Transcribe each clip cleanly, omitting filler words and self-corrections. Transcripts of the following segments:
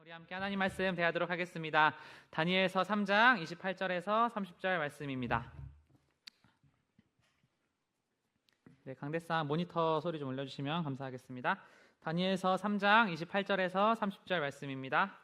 우리 함께 하나님 말씀 대하도록 하겠습니다. 다니엘서 3장 28절에서 30절 말씀입니다. 네, 강대상 모니터 소리 좀 올려주시면 감사하겠습니다. 다니엘서 3장 28절에서 30절 말씀입니다.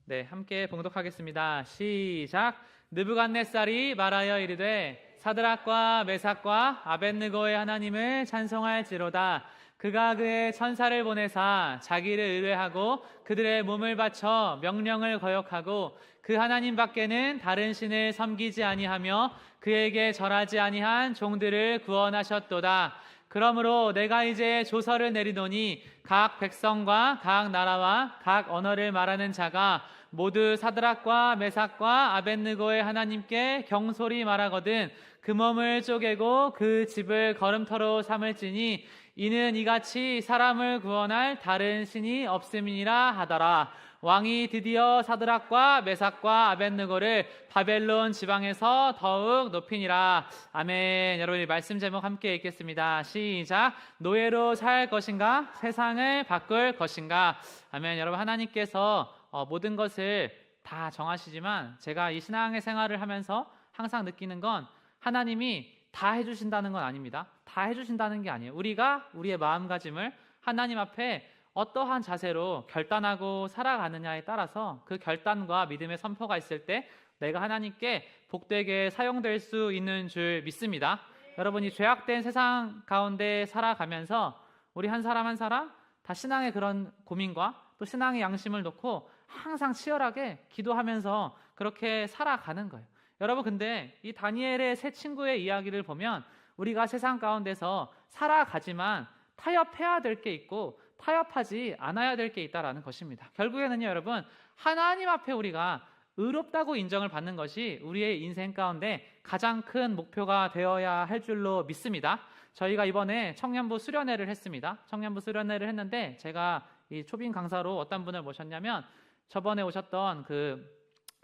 네, 함께 봉독하겠습니다. 시작. 느부갓네살이 말하여 이르되 사드락과 메삭과 아벳느고의 하나님을 찬송할지로다. 그가 그의 천사를 보내사 자기를 의뢰하고 그들의 몸을 바쳐 명령을 거역하고 그 하나님 밖에는 다른 신을 섬기지 아니하며 그에게 절하지 아니한 종들을 구원하셨도다. 그러므로 내가 이제 조서를 내리노니 각 백성과 각 나라와 각 언어를 말하는 자가 모두 사드락과 메삭과 아벳느고의 하나님께 경솔히 말하거든 그 몸을 쪼개고 그 집을 걸음터로 삼을지니 이는 이같이 사람을 구원할 다른 신이 없음이니라 하더라. 왕이 드디어 사드락과 메삭과 아벳느고를 바벨론 지방에서 더욱 높이니라. 아멘. 여러분, 이 말씀 제목 함께 읽겠습니다. 시작. 노예로 살 것인가? 세상을 바꿀 것인가? 아멘. 여러분, 하나님께서 모든 것을 다 정하시지만 제가 이 신앙의 생활을 하면서 항상 느끼는 건 하나님이 다 해주신다는 건 아닙니다. 다 해주신다는 게 아니에요. 우리가 우리의 마음가짐을 하나님 앞에 어떠한 자세로 결단하고 살아가느냐에 따라서 그 결단과 믿음의 선포가 있을 때 내가 하나님께 복되게 사용될 수 있는 줄 믿습니다. 여러분이 죄악된 세상 가운데 살아가면서 우리 한 사람 한 사람 다 신앙의 그런 고민과 또 신앙의 양심을 놓고 항상 치열하게 기도하면서 그렇게 살아가는 거예요. 여러분, 근데 이 다니엘의 세 친구의 이야기를 보면 우리가 세상 가운데서 살아가지만 타협해야 될 게 있고 타협하지 않아야 될 게 있다라는 것입니다. 결국에는요, 여러분, 하나님 앞에 우리가 의롭다고 인정을 받는 것이 우리의 인생 가운데 가장 큰 목표가 되어야 할 줄로 믿습니다. 저희가 이번에 청년부 수련회를 했습니다. 청년부 수련회를 했는데 제가 이 초빙 강사로 어떤 분을 모셨냐면 저번에 오셨던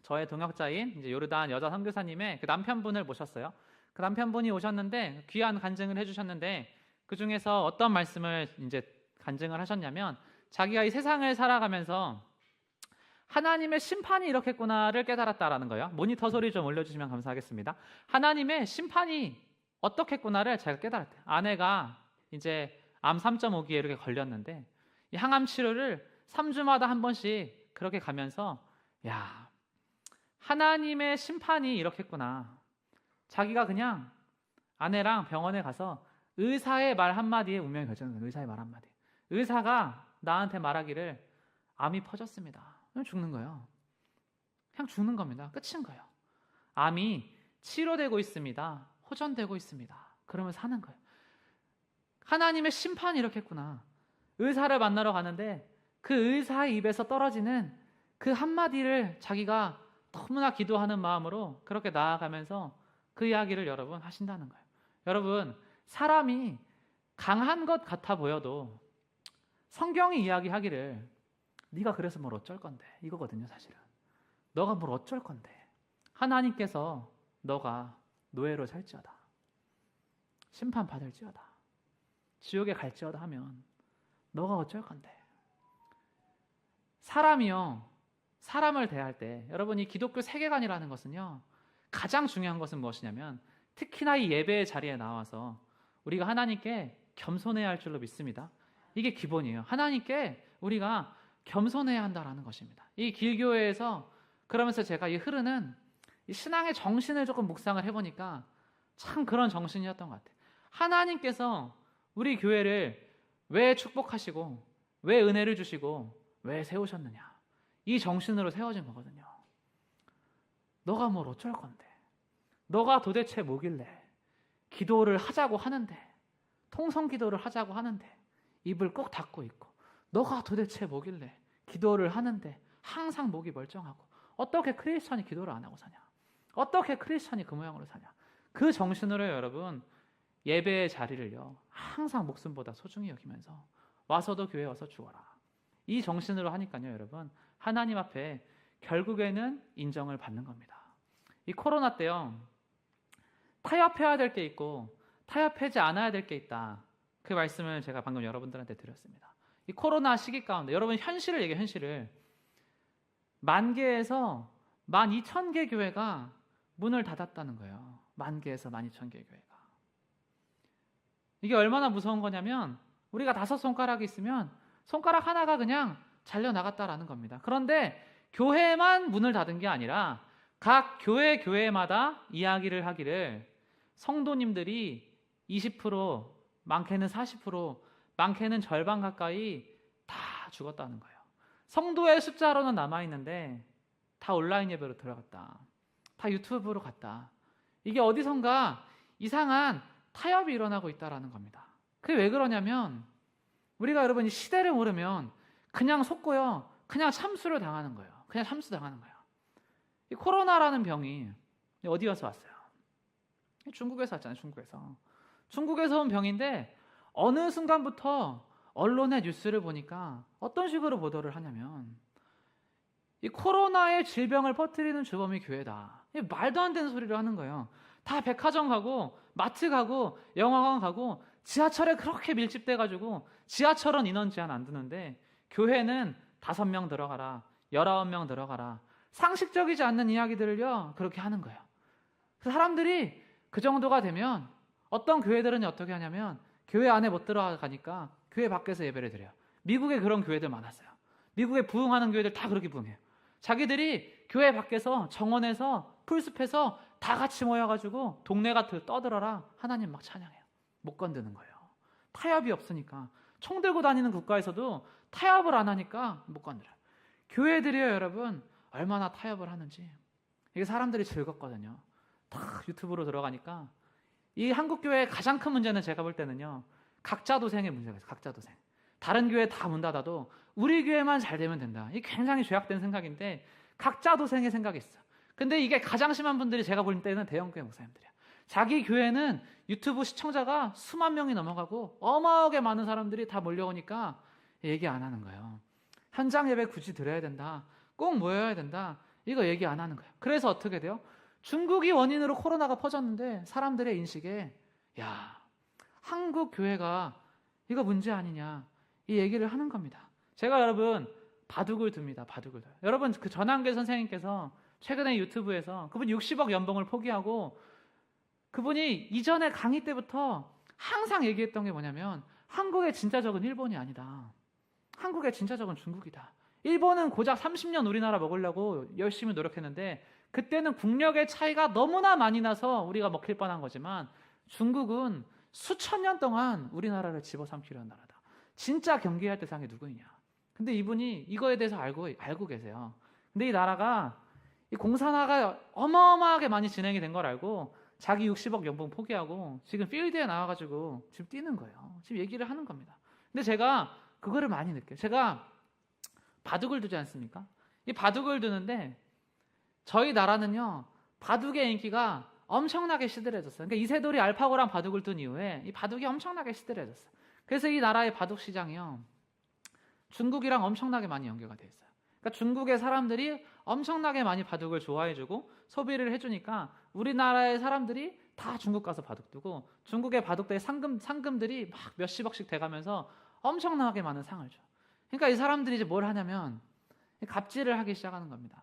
저의 동역자인 이제 요르단 여자 선교사님의 그 남편분을 모셨어요. 그 남편분이 오셨는데 귀한 간증을 해주셨는데 그 중에서 어떤 말씀을 이제 간증을 하셨냐면 자기가 이 세상을 살아가면서 하나님의 심판이 이렇겠구나를 깨달았다라는 거예요. 모니터 소리 좀 올려주시면 감사하겠습니다. 하나님의 심판이 어떻겠구나를 제가 깨달았대요. 아내가 이제 암 3.5기에 이렇게 걸렸는데 이 항암 치료를 3주마다 한 번씩 그렇게 가면서 야, 하나님의 심판이 이렇겠구나. 자기가 그냥 아내랑 병원에 가서 의사의 말 한마디에 운명이 결정된 거예요. 의사의 말 한마디. 의사가 나한테 말하기를 암이 퍼졌습니다. 그냥 죽는 거예요. 그냥 죽는 겁니다. 끝인 거예요. 암이 치료되고 있습니다. 호전되고 있습니다. 그러면 사는 거예요. 하나님의 심판이 이렇겠구나. 의사를 만나러 가는데 그 의사의 입에서 떨어지는 그 한마디를 자기가 너무나 기도하는 마음으로 그렇게 나아가면서 그 이야기를 여러분 하신다는 거예요. 여러분, 사람이 강한 것 같아 보여도 성경이 이야기하기를 네가 그래서 뭘 어쩔 건데 이거거든요. 사실은 너가 뭘 어쩔 건데 하나님께서 너가 노예로 살지어다 심판받을지어다 지옥에 갈지어다 하면 너가 어쩔 건데. 사람이요, 사람을 대할 때 여러분 이 기독교 세계관이라는 것은요 가장 중요한 것은 무엇이냐면 특히나 이 예배의 자리에 나와서 우리가 하나님께 겸손해야 할 줄로 믿습니다. 이게 기본이에요. 하나님께 우리가 겸손해야 한다라는 것입니다. 이 길교회에서 그러면서 제가 이 흐르는 이 신앙의 정신을 조금 묵상을 해보니까 참 그런 정신이었던 것 같아요. 하나님께서 우리 교회를 왜 축복하시고 왜 은혜를 주시고 왜 세우셨느냐, 이 정신으로 세워진 거거든요. 너가 뭘 어쩔 건데, 너가 도대체 뭐길래 기도를 하자고 하는데, 통성 기도를 하자고 하는데 입을 꼭 닫고 있고, 너가 도대체 뭐길래 기도를 하는데 항상 목이 멀쩡하고, 어떻게 크리스천이 기도를 안 하고 사냐, 어떻게 크리스천이 그 모양으로 사냐. 그 정신으로 여러분 예배의 자리를요 항상 목숨보다 소중히 여기면서 와서도 교회에 와서 죽어라, 이 정신으로 하니까요 여러분 하나님 앞에 결국에는 인정을 받는 겁니다. 이 코로나 때요 타협해야 될 게 있고 타협하지 않아야 될 게 있다. 그 말씀을 제가 방금 여러분들한테 드렸습니다. 이 코로나 시기 가운데 여러분 현실을 얘기해요. 현실을. 10,000개에서 12,000개 교회가 문을 닫았다는 거예요. 10,000개에서 12,000개 교회가. 이게 얼마나 무서운 거냐면 우리가 5손가락이 있으면 손가락 하나가 그냥 잘려나갔다라는 겁니다. 그런데 교회만 문을 닫은 게 아니라 각 교회마다 이야기를 하기를 성도님들이 20%, 많게는 40%, 많게는 절반 가까이 다 죽었다는 거예요. 성도의 숫자로는 남아있는데 다 온라인 예배로 들어갔다. 다 유튜브로 갔다. 이게 어디선가 이상한 타협이 일어나고 있다는 겁니다. 그게 왜 그러냐면 우리가 여러분 이 시대를 모르면 그냥 속고요. 그냥 참수를 당하는 거예요. 그냥 참수 당하는 거예요. 이 코로나라는 병이 어디에서 왔어요? 중국에서 왔잖아요. 중국에서 온 병인데 어느 순간부터 언론의 뉴스를 보니까 어떤 식으로 보도를 하냐면 이 코로나의 질병을 퍼뜨리는 주범이 교회다. 말도 안 되는 소리를 하는 거예요. 다 백화점 가고 마트 가고 영화관 가고 지하철에 그렇게 밀집돼가지고 지하철은 인원 제한 안 드는데 교회는 5명 들어가라, 19명 들어가라. 상식적이지 않는 이야기들을요 그렇게 하는 거예요. 그래서 사람들이 그 정도가 되면 어떤 교회들은 어떻게 하냐면 교회 안에 못 들어가니까 교회 밖에서 예배를 드려요. 미국에 그런 교회들 많았어요. 미국에 부흥하는 교회들 다 그렇게 부흥해요. 자기들이 교회 밖에서 정원에서 풀숲에서 다 같이 모여가지고 동네가 떠들어라 하나님 막 찬양해요. 못 건드는 거예요. 타협이 없으니까. 총 들고 다니는 국가에서도 타협을 안 하니까 못 건드려요. 교회들이요 여러분 얼마나 타협을 하는지 이게 사람들이 즐겁거든요. 다 유튜브로 들어가니까 이 한국 교회의 가장 큰 문제는 제가 볼 때는요 각자 도생의 문제가 있어요. 각자 도생. 다른 교회 다 문 닫아도 우리 교회만 잘 되면 된다. 이게 굉장히 죄악된 생각인데 각자 도생의 생각이 있어. 근데 이게 가장 심한 분들이 제가 볼 때는 대형교회 목사님들이야. 자기 교회는 유튜브 시청자가 수만 명이 넘어가고 어마어마하게 많은 사람들이 다 몰려오니까 얘기 안 하는 거예요. 현장 예배 굳이 드려야 된다. 꼭 모여야 된다. 이거 얘기 안 하는 거예요. 그래서 어떻게 돼요? 중국이 원인으로 코로나가 퍼졌는데 사람들의 인식에 야 한국 교회가 이거 문제 아니냐 이 얘기를 하는 겁니다. 제가 여러분 바둑을 둡니다. 바둑을 둬요. 여러분 그 전한계 선생님께서 최근에 유튜브에서 그분 60억 연봉을 포기하고 그분이 이전에 강의 때부터 항상 얘기했던 게 뭐냐면 한국의 진짜 적은 일본이 아니다. 한국의 진짜 적은 중국이다. 일본은 고작 30년 우리나라 먹으려고 열심히 노력했는데 그때는 국력의 차이가 너무나 많이 나서 우리가 먹힐 뻔한 거지만 중국은 수천 년 동안 우리나라를 집어삼키려 한 나라다. 진짜 경계할 대상이 누구이냐. 근데 이분이 이거에 대해서 알고 계세요. 근데 이 나라가 이 공산화가 어마어마하게 많이 진행이 된 걸 알고 자기 60억 연봉 포기하고 지금 필드에 나와가지고 지금 뛰는 거예요. 지금 얘기를 하는 겁니다. 근데 제가 그거를 많이 느껴요. 제가 바둑을 두지 않습니까? 이 바둑을 두는데 저희 나라는요 바둑의 인기가 엄청나게 시들해졌어요. 그러니까 이세돌이 알파고랑 바둑을 둔 이후에 이 바둑이 엄청나게 시들해졌어요. 그래서 이 나라의 바둑 시장이요 중국이랑 엄청나게 많이 연계가 돼 있어요. 그러니까 중국의 사람들이 엄청나게 많이 바둑을 좋아해주고 소비를 해주니까 우리나라의 사람들이 다 중국 가서 바둑 두고 중국의 바둑대의 상금들이 막 몇십억씩 돼가면서 엄청나게 많은 상을 줘. 그러니까 이 사람들이 이제 뭘 하냐면 갑질을 하기 시작하는 겁니다.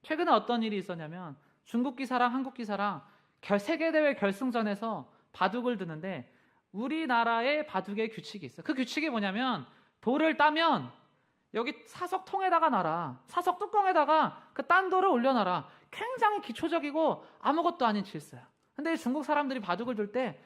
최근에 어떤 일이 있었냐면 중국 기사랑 한국 기사랑 세계대회 결승전에서 바둑을 두는데 우리나라의 바둑의 규칙이 있어요. 그 규칙이 뭐냐면 돌을 따면 여기 사석 통에다가 놔라. 사석 뚜껑에다가 그 딴 돌을 올려놔라. 굉장히 기초적이고 아무것도 아닌 질서야. 근데 중국 사람들이 바둑을 둘 때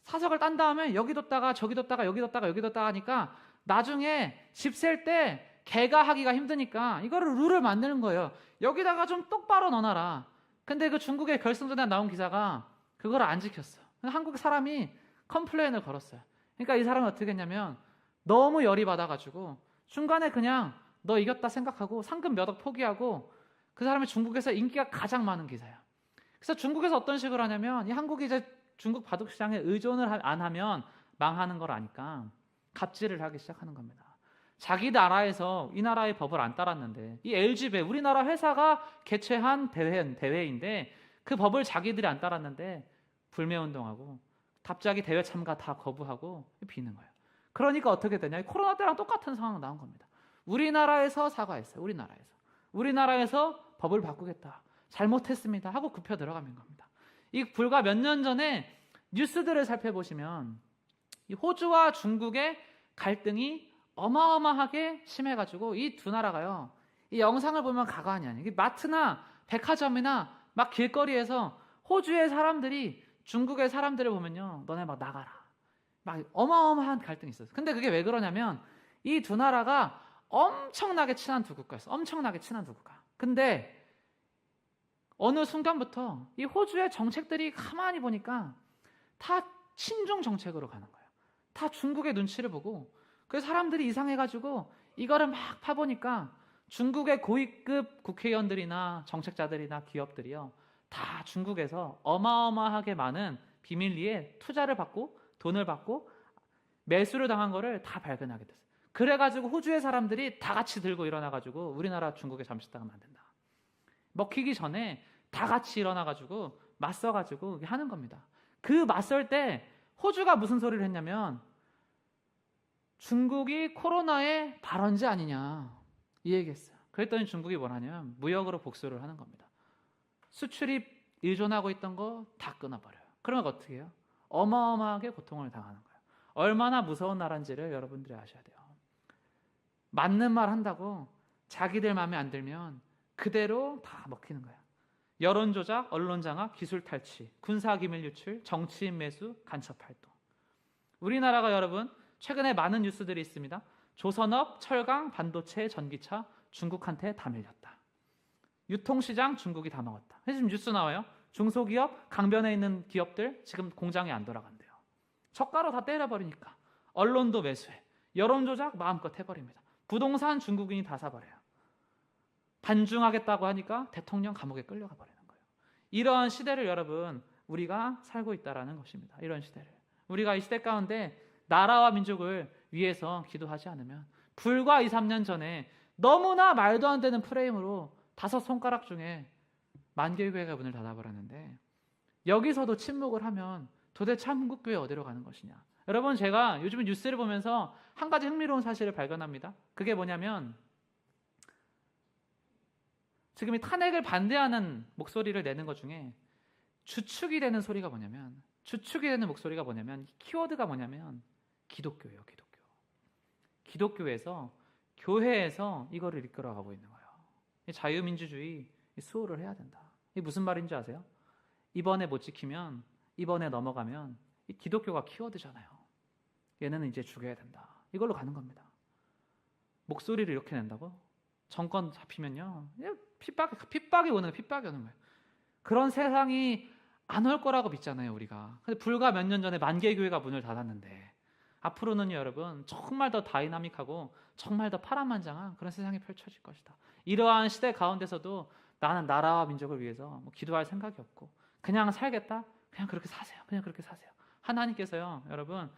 사석을 딴 다음에 여기 뒀다가 저기 뒀다가 여기 뒀다가 여기 뒀다가 하니까 나중에 집 셀 때 개가 하기가 힘드니까 이거를 룰을 만드는 거예요. 여기다가 좀 똑바로 넣어놔라. 근데 그 중국의 결승전에 나온 기사가 그걸 안 지켰어. 한국 사람이 컴플레인을 걸었어요. 그러니까 이 사람은 어떻게 했냐면 너무 열이 받아가지고 중간에 그냥 너 이겼다 생각하고 상금 몇 억 포기하고 그 사람이 중국에서 인기가 가장 많은 기사야. 그래서 중국에서 어떤 식으로 하냐면 이 한국이 이제 중국 바둑 시장에 의존을 안 하면 망하는 걸 아니까 갑질을 하기 시작하는 겁니다. 자기 나라에서 이 나라의 법을 안 따랐는데 이 LG배 우리나라 회사가 개최한 대회인데 그 법을 자기들이 안 따랐는데 불매운동하고 갑자기 대회 참가 다 거부하고 비는 거예요. 그러니까 어떻게 되냐? 코로나 때랑 똑같은 상황 나온 겁니다. 우리나라에서 사과했어요. 우리나라에서 법을 바꾸겠다. 잘못했습니다. 하고 굽혀 들어가는 겁니다. 이 불과 몇 년 전에 뉴스들을 살펴보시면 이 호주와 중국의 갈등이 어마어마하게 심해가지고 이 두 나라가요. 이 영상을 보면 가관이 아니에요. 마트나 백화점이나 막 길거리에서 호주의 사람들이 중국의 사람들을 보면요. 너네 막 나가라. 막 어마어마한 갈등이 있었어요. 근데 그게 왜 그러냐면 이 두 나라가 엄청나게 친한 두 국가였어요. 엄청나게 친한 두 국가. 근데 어느 순간부터 이 호주의 정책들이 가만히 보니까 다 친중 정책으로 가는 거예요. 다 중국의 눈치를 보고 그 사람들이 이상해가지고 이거를 막 파보니까 중국의 고위급 국회의원들이나 정책자들이나 기업들이요. 다 중국에서 어마어마하게 많은 비밀리에 투자를 받고 돈을 받고 매수를 당한 거를 다 발견하게 됐어요. 그래가지고 호주의 사람들이 다 같이 들고 일어나가지고 우리나라 중국에 잠식당하면 안 된다. 먹히기 전에 다 같이 일어나가지고 맞서가지고 하는 겁니다. 그 맞설 때 호주가 무슨 소리를 했냐면 중국이 코로나의 발원지 아니냐 이 얘기했어요. 그랬더니 중국이 뭐라냐면 무역으로 복수를 하는 겁니다. 수출입 의존하고 있던 거 다 끊어버려요. 그러면 어떻게 해요? 어마어마하게 고통을 당하는 거예요. 얼마나 무서운 나라인지를 여러분들이 아셔야 돼요. 맞는 말 한다고 자기들 마음에 안 들면 그대로 다 먹히는 거예요. 여론 조작, 언론 장악, 기술 탈취, 군사 기밀 유출, 정치인 매수, 간첩 활동. 우리나라가 여러분 최근에 많은 뉴스들이 있습니다. 조선업, 철강, 반도체, 전기차 중국한테 다 밀렸다. 유통시장 중국이 다 먹었다. 지금 뉴스 나와요. 중소기업, 강변에 있는 기업들 지금 공장이 안 돌아간대요. 저가로 다 때려버리니까. 언론도 매수해. 여론 조작 마음껏 해버립니다. 부동산 중국인이 다 사버려요. 반중하겠다고 하니까 대통령 감옥에 끌려가 버리는 거예요. 이러한 시대를 여러분 우리가 살고 있다라는 것입니다. 이런 시대를. 우리가 이 시대 가운데 나라와 민족을 위해서 기도하지 않으면 불과 2, 3년 전에 너무나 말도 안 되는 프레임으로 5 손가락 중에 10,000개 교회가 문을 닫아버렸는데 여기서도 침묵을 하면 도대체 한국교회 어디로 가는 것이냐. 여러분 제가 요즘 뉴스를 보면서 한 가지 흥미로운 사실을 발견합니다. 그게 뭐냐면 지금 이 탄핵을 반대하는 목소리를 내는 것 중에 주축이 되는 소리가 뭐냐면 주축이 되는 목소리가 뭐냐면 키워드가 뭐냐면 기독교예요. 기독교에서 교회에서 이거를 이끌어가고 있는 거예요. 자유민주주의 수호를 해야 된다. 이게 무슨 말인지 아세요? 이번에 못 지키면 이번에 넘어가면 이 기독교가 키워드잖아요. 얘네는 이제 죽여야 된다. 이걸로 가는 겁니다. 목소리를 이렇게 낸다고? 정권 잡히면요. 핍박이 오는 거예요. 그런 세상이 안 올 거라고 믿잖아요, 우리가. 근데 불과 몇 년 전에 10,000개 교회가 문을 닫았는데 앞으로는 여러분 정말 더 다이나믹하고 정말 더 파란만장한 그런 세상이 펼쳐질 것이다. 이러한 시대 가운데서도 나는 나라와 민족을 위해서 기도할 생각이 없고 그냥 살겠다? 그냥 그렇게 사세요. 하나님께서요, 여러분,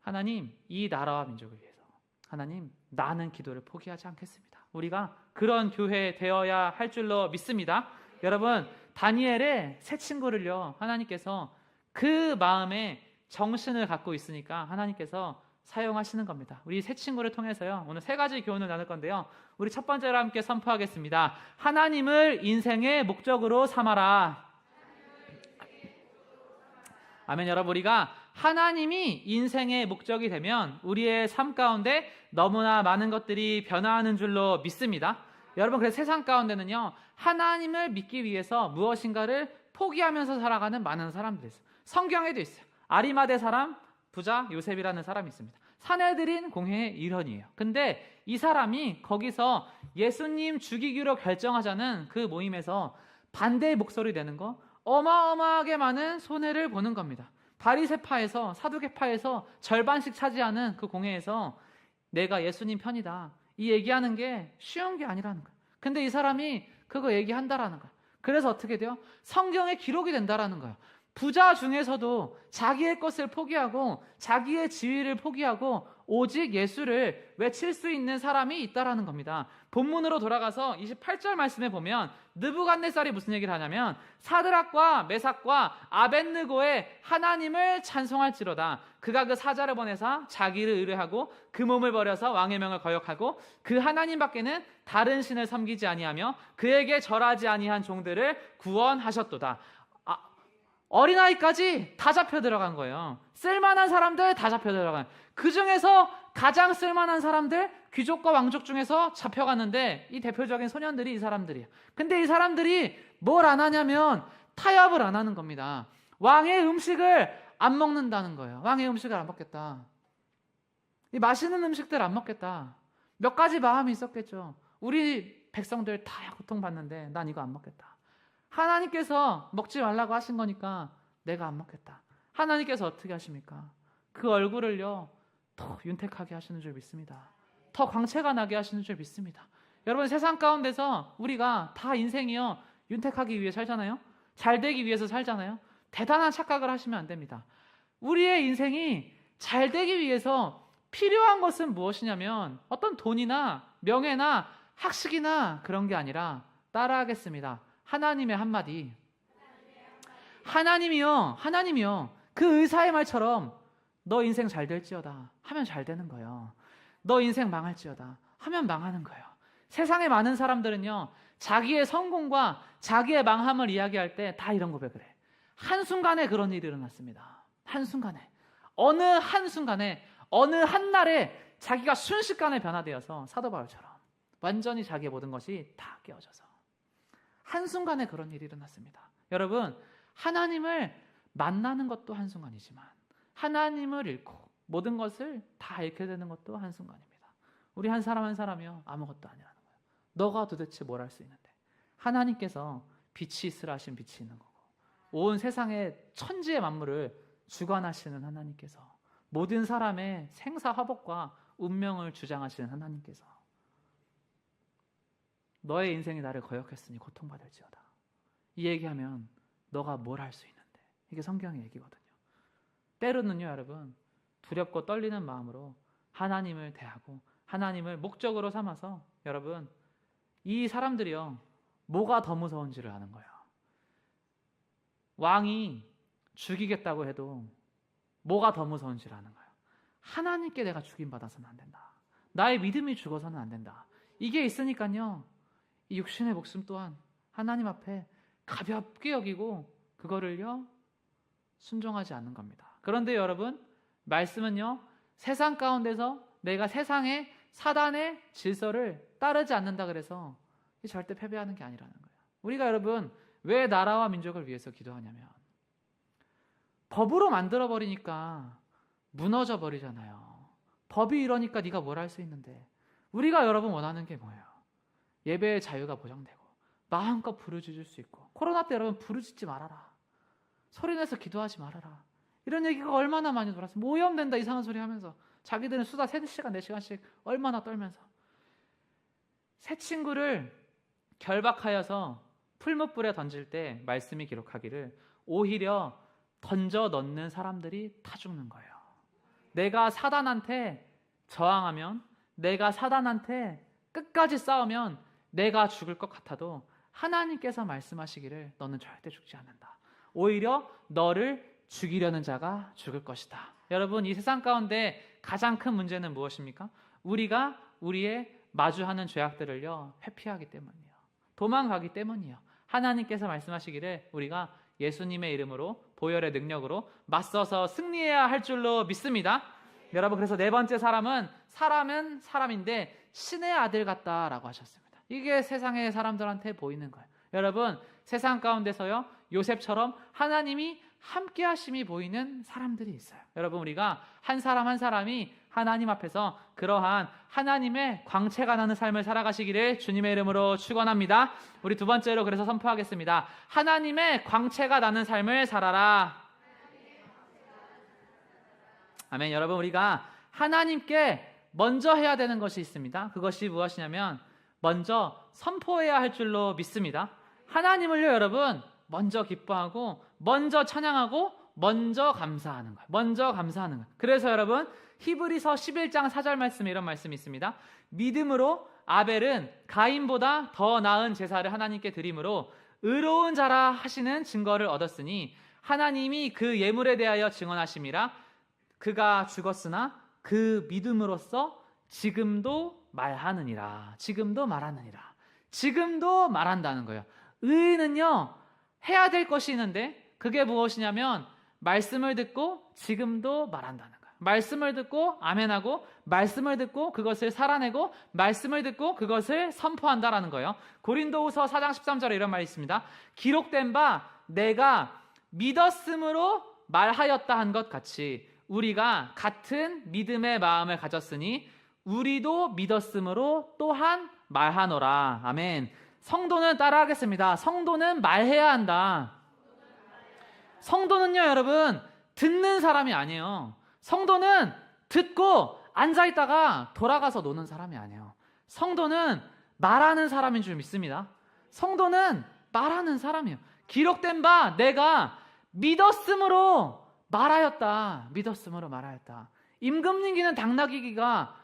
하나님 이 나라와 민족을 위해서 하나님 나는 기도를 포기하지 않겠습니다. 우리가 그런 교회 되어야 할 줄로 믿습니다. 여러분 다니엘의 세 친구를요 하나님께서 그 마음에 정신을 갖고 있으니까 하나님께서 사용하시는 겁니다. 우리 세 친구를 통해서요 오늘 3가지 교훈을 나눌 건데요. 우리 첫 번째로 함께 선포하겠습니다. 하나님을 인생의 목적으로 삼아라. 아멘. 여러분 우리가 하나님이 인생의 목적이 되면 우리의 삶 가운데 너무나 많은 것들이 변화하는 줄로 믿습니다. 여러분 그래서 세상 가운데는요 하나님을 믿기 위해서 무엇인가를 포기하면서 살아가는 많은 사람들이 있어요. 성경에도 있어요. 아리마대 사람 부자 요셉이라는 사람이 있습니다. 사내들인 공회의 일원이에요. 근데 이 사람이 거기서 예수님 죽이기로 결정하자는 그 모임에서 반대의 목소리 내는 거 어마어마하게 많은 손해를 보는 겁니다. 바리새파에서 사두개파에서 절반씩 차지하는 그 공회에서 내가 예수님 편이다 이 얘기하는 게 쉬운 게 아니라는 거예요. 근데 이 사람이 그거 얘기한다라는 거예요. 그래서 어떻게 돼요? 성경에 기록이 된다라는 거예요. 부자 중에서도 자기의 것을 포기하고 자기의 지위를 포기하고 오직 예수를 외칠 수 있는 사람이 있다라는 겁니다. 본문으로 돌아가서 28절 말씀에 보면 느부갓네살이 무슨 얘기를 하냐면 사드락과 메삭과 아벳느고의 하나님을 찬송할지로다. 그가 그 사자를 보내사 자기를 의뢰하고 그 몸을 버려서 왕의 명을 거역하고 그 하나님 밖에는 다른 신을 섬기지 아니하며 그에게 절하지 아니한 종들을 구원하셨도다. 어린아이까지 다 잡혀 들어간 거예요. 쓸만한 사람들 다 잡혀 들어간. 그 중에서 가장 쓸만한 사람들, 귀족과 왕족 중에서 잡혀갔는데 이 대표적인 소년들이 이 사람들이에요. 근데 이 사람들이 뭘 안 하냐면 타협을 안 하는 겁니다. 왕의 음식을 안 먹는다는 거예요. 왕의 음식을 안 먹겠다. 이 맛있는 음식들 안 먹겠다. 몇 가지 마음이 있었겠죠. 우리 백성들 다 고통받는데 난 이거 안 먹겠다. 하나님께서 먹지 말라고 하신 거니까 내가 안 먹겠다. 하나님께서 어떻게 하십니까? 그 얼굴을요 더 윤택하게 하시는 줄 믿습니다. 더 광채가 나게 하시는 줄 믿습니다. 여러분 세상 가운데서 우리가 다 인생이요 윤택하기 위해 살잖아요. 잘 되기 위해서 살잖아요. 대단한 착각을 하시면 안 됩니다. 우리의 인생이 잘 되기 위해서 필요한 것은 무엇이냐면 어떤 돈이나 명예나 학식이나 그런 게 아니라 따라하겠습니다. 하나님의 한마디. 하나님이요 그 의사의 말처럼 너 인생 잘 될지어다 하면 잘 되는 거예요. 너 인생 망할지어다 하면 망하는 거예요. 세상의 많은 사람들은요 자기의 성공과 자기의 망함을 이야기할 때 다 이런 고백을 해. 한순간에 그런 일이 일어났습니다. 한순간에 어느 한순간에 어느 한날에 자기가 순식간에 변화되어서 사도 바울처럼 완전히 자기의 모든 것이 다 깨어져서 한순간에 그런 일이 일어났습니다. 여러분 하나님을 만나는 것도 한순간이지만 하나님을 잃고 모든 것을 다 잃게 되는 것도 한순간입니다. 우리 한 사람 한 사람이요 아무것도 아니라는 거예요. 너가 도대체 뭘 할 수 있는데 하나님께서 빛이 있으라 하신 빛이 있는 거고 온 세상의 천지의 만물을 주관하시는 하나님께서 모든 사람의 생사화복과 운명을 주장하시는 하나님께서 너의 인생이 나를 거역했으니 고통받을지어다. 이 얘기하면 너가 뭘 할 수 있는데 이게 성경의 얘기거든요. 때로는요 여러분 두렵고 떨리는 마음으로 하나님을 대하고 하나님을 목적으로 삼아서 여러분 이 사람들이요 뭐가 더 무서운지를 아는 거예요. 왕이 죽이겠다고 해도 뭐가 더 무서운지를 아는 거예요. 하나님께 내가 죽임받아서는 안 된다. 나의 믿음이 죽어서는 안 된다. 이게 있으니까요 이 육신의 목숨 또한 하나님 앞에 가볍게 여기고 그거를요 순종하지 않는 겁니다. 그런데 여러분 말씀은요 세상 가운데서 내가 세상의 사단의 질서를 따르지 않는다 그래서 절대 패배하는 게 아니라는 거예요. 우리가 여러분 왜 나라와 민족을 위해서 기도하냐면 법으로 만들어버리니까 무너져 버리잖아요. 법이 이러니까 네가 뭘 할 수 있는데 우리가 여러분 원하는 게 뭐예요? 예배의 자유가 보장되고 마음껏 부르짖을 수 있고 코로나 때 여러분 부르짖지 말아라. 소리내서 기도하지 말아라. 이런 얘기가 얼마나 많이 돌았어요. 뭐 오염된다 이상한 소리 하면서 자기들은 수다 3시간 4시간씩 얼마나 떨면서 새 친구를 결박하여서 풀무불에 던질 때 말씀이 기록하기를 오히려 던져 넣는 사람들이 다 죽는 거예요. 내가 사단한테 저항하면 내가 사단한테 끝까지 싸우면 내가 죽을 것 같아도 하나님께서 말씀하시기를 너는 절대 죽지 않는다. 오히려 너를 죽이려는 자가 죽을 것이다. 여러분 이 세상 가운데 가장 큰 문제는 무엇입니까? 우리가 우리의 마주하는 죄악들을요 회피하기 때문이에요. 도망가기 때문이에요. 하나님께서 말씀하시기를 우리가 예수님의 이름으로 보혈의 능력으로 맞서서 승리해야 할 줄로 믿습니다. 여러분 그래서 네 번째 사람은 사람인데 신의 아들 같다라고 하셨습니다. 이게 세상의 사람들한테 보이는 거예요. 여러분 세상 가운데서요 요셉처럼 하나님이 함께 하심이 보이는 사람들이 있어요. 여러분 우리가 한 사람 한 사람이 하나님 앞에서 그러한 하나님의 광채가 나는 삶을 살아가시기를 주님의 이름으로 축원합니다. 우리 두 번째로 그래서 선포하겠습니다. 하나님의 광채가 나는 삶을 살아라. 아멘. 여러분 우리가 하나님께 먼저 해야 되는 것이 있습니다. 그것이 무엇이냐면 먼저 선포해야 할 줄로 믿습니다. 하나님을요 여러분 먼저 기뻐하고 먼저 찬양하고 먼저 감사하는 거예요. 먼저 감사하는 거예요. 그래서 여러분 히브리서 11장 4절 말씀에 이런 말씀이 있습니다. 믿음으로 아벨은 가인보다 더 나은 제사를 하나님께 드림으로 의로운 자라 하시는 증거를 얻었으니 하나님이 그 예물에 대하여 증언하심이라. 그가 죽었으나 그 믿음으로써 지금도 말하느니라. 지금도 말하느니라. 지금도 말한다는 거예요. 의인은요, 해야 될 것이 있는데 그게 무엇이냐면 말씀을 듣고 지금도 말한다는 거예요. 말씀을 듣고 아멘하고 말씀을 듣고 그것을 살아내고 말씀을 듣고 그것을 선포한다라는 거예요. 고린도후서 4장 13절에 이런 말이 있습니다. 기록된 바 내가 믿었으므로 말하였다 한 것 같이 우리가 같은 믿음의 마음을 가졌으니 우리도 믿었으므로 또한 말하노라. 아멘. 성도는 따라하겠습니다. 성도는 말해야 한다. 성도는요, 여러분, 듣는 사람이 아니에요. 성도는 듣고 앉아있다가 돌아가서 노는 사람이 아니에요. 성도는 말하는 사람인 줄 믿습니다. 성도는 말하는 사람이에요. 기록된 바 내가 믿었으므로 말하였다. 믿었으므로 말하였다. 임금님기는 당나귀기가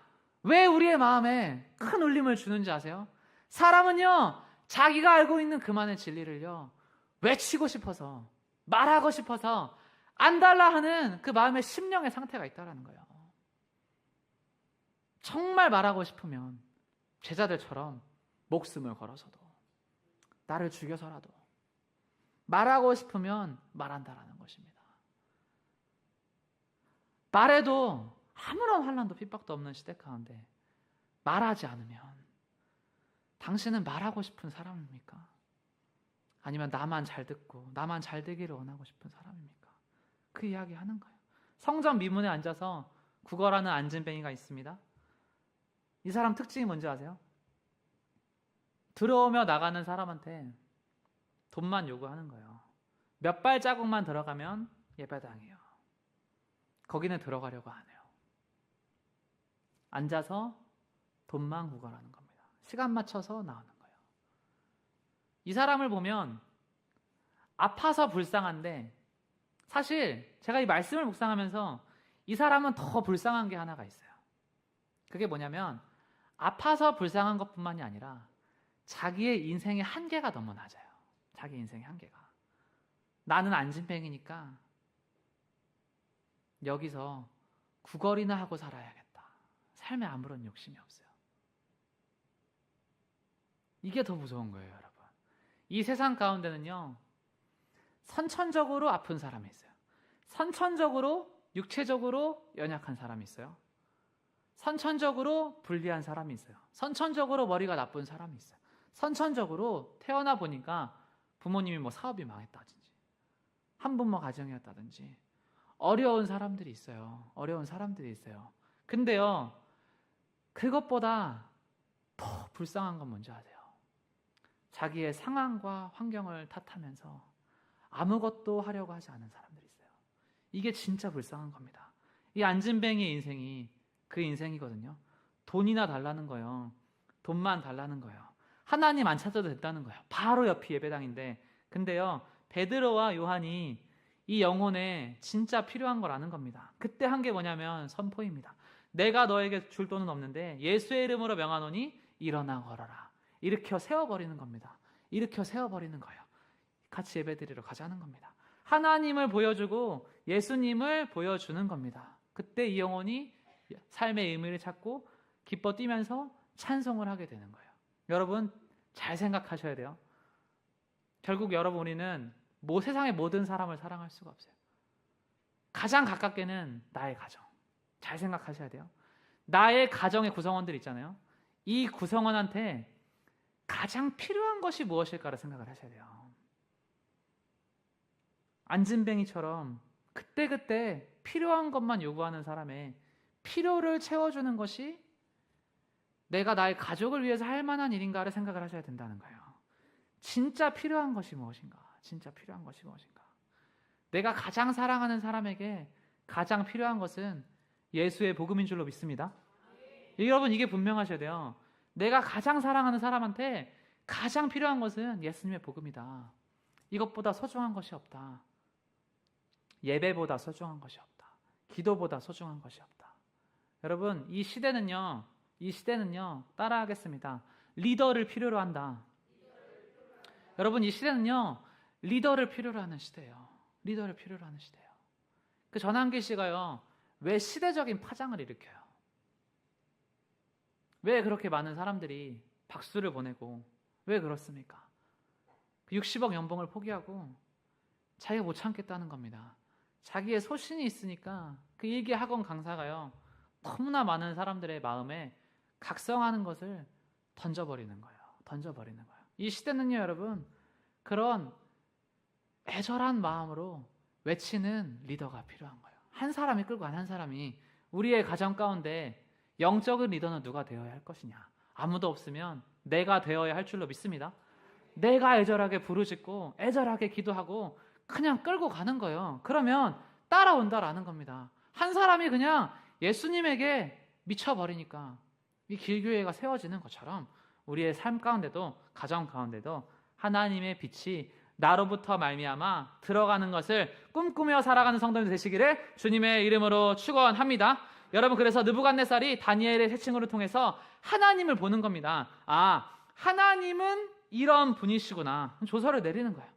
왜 우리의 마음에 큰 울림을 주는지 아세요? 사람은요, 자기가 알고 있는 그만의 진리를요, 외치고 싶어서, 말하고 싶어서 안달라 하는 그 마음의 심령의 상태가 있다는 거예요. 정말 말하고 싶으면 제자들처럼 목숨을 걸어서도, 나를 죽여서라도 말하고 싶으면 말한다라는 것입니다. 말해도 아무런 환난도 핍박도 없는 시대 가운데 말하지 않으면 당신은 말하고 싶은 사람입니까? 아니면 나만 잘 듣고 나만 잘 되기를 원하고 싶은 사람입니까? 그 이야기 하는 거예요. 성전 미문에 앉아서 구걸하는 안진뱅이가 있습니다. 이 사람 특징이 뭔지 아세요? 들어오며 나가는 사람한테 돈만 요구하는 거예요. 몇 발자국만 들어가면 예배당이에요. 거기는 들어가려고 안 해요. 앉아서 돈만 구걸하는 겁니다. 시간 맞춰서 나오는 거예요. 이 사람을 보면 아파서 불쌍한데 사실 제가 이 말씀을 묵상하면서 이 사람은 더 불쌍한 게 하나가 있어요. 그게 뭐냐면 아파서 불쌍한 것뿐만이 아니라 자기의 인생의 한계가 너무 낮아요. 자기 인생의 한계가. 나는 안진뱅이니까 여기서 구걸이나 하고 살아야겠다. 삶에 아무런 욕심이 없어요. 이게 더 무서운 거예요, 여러분. 이 세상 가운데는요, 선천적으로 아픈 사람이 있어요. 선천적으로 육체적으로 연약한 사람이 있어요. 선천적으로 불리한 사람이 있어요. 선천적으로 머리가 나쁜 사람이 있어요. 선천적으로 태어나 보니까 부모님이 뭐 사업이 망했다든지 한부모 가정이었다든지 어려운 사람들이 있어요. 어려운 사람들이 있어요. 근데요, 그것보다 더 불쌍한 건 뭔지 아세요? 자기의 상황과 환경을 탓하면서 아무것도 하려고 하지 않은 사람들이 있어요. 이게 진짜 불쌍한 겁니다. 이 안진뱅이의 인생이 그 인생이거든요. 돈이나 달라는 거예요. 돈만 달라는 거예요. 하나님 안 찾아도 된다는 거예요. 바로 옆이 예배당인데, 근데요, 베드로와 요한이 이 영혼에 진짜 필요한 걸 아는 겁니다. 그때 한 게 뭐냐면 선포입니다. 내가 너에게 줄 돈은 없는데 예수의 이름으로 명하노니 일어나 걸어라. 일으켜 세워버리는 겁니다. 일으켜 세워버리는 거예요. 같이 예배드리러 가자는 겁니다. 하나님을 보여주고 예수님을 보여주는 겁니다. 그때 이 영혼이 삶의 의미를 찾고 기뻐 뛰면서 찬송을 하게 되는 거예요. 여러분 잘 생각하셔야 돼요. 결국 여러분 우리는 세상의 모든 사람을 사랑할 수가 없어요. 가장 가깝게는 나의 가정. 잘 생각하셔야 돼요. 나의 가정의 구성원들 있잖아요. 이 구성원한테 가장 필요한 것이 무엇일까를 생각을 하셔야 돼요. 안진뱅이처럼 그때그때 필요한 것만 요구하는 사람의 필요를 채워주는 것이 내가 나의 가족을 위해서 할 만한 일인가를 생각을 하셔야 된다는 거예요. 진짜 필요한 것이 무엇인가? 진짜 필요한 것이 무엇인가? 내가 가장 사랑하는 사람에게 가장 필요한 것은 예수의 복음인 줄로 믿습니다. 여러분 이게 분명하셔야 돼요. 내가 가장 사랑하는 사람한테 가장 필요한 것은 예수님의 복음이다. 이것보다 소중한 것이 없다. 예배보다 소중한 것이 없다. 기도보다 소중한 것이 없다. 여러분, 이 시대는요, 따라하겠습니다. 리더를 필요로 한다. 여러분, 이 시대는요, 리더를 필요로 하는 시대예요. 리더를 필요로 하는 시대예요. 그 전환기 씨가요, 왜 시대적인 파장을 일으켜요? 왜 그렇게 많은 사람들이 박수를 보내고 왜 그렇습니까? 60억 연봉을 포기하고 자기가 못 참겠다는 겁니다. 자기의 소신이 있으니까 그 일개 학원 강사가요, 너무나 많은 사람들의 마음에 각성하는 것을 던져버리는 거예요. 이 시대는요, 여러분, 그런 애절한 마음으로 외치는 리더가 필요한 거예요. 한 사람이 끌고 간 한 사람이. 우리의 가정 가운데 영적인 리더는 누가 되어야 할 것이냐? 아무도 없으면 내가 되어야 할 줄로 믿습니다. 내가 애절하게 부르짖고 애절하게 기도하고 그냥 끌고 가는 거예요. 그러면 따라온다라는 겁니다. 한 사람이 그냥 예수님에게 미쳐버리니까 이 길교회가 세워지는 것처럼 우리의 삶 가운데도, 가정 가운데도 하나님의 빛이 나로부터 말미암아 들어가는 것을 꿈꾸며 살아가는 성도들 되시기를 주님의 이름으로 축원합니다. 여러분, 그래서 느부갓네살이 다니엘의 세칭을 통해서 하나님을 보는 겁니다. 아, 하나님은 이런 분이시구나. 조서를 내리는 거예요.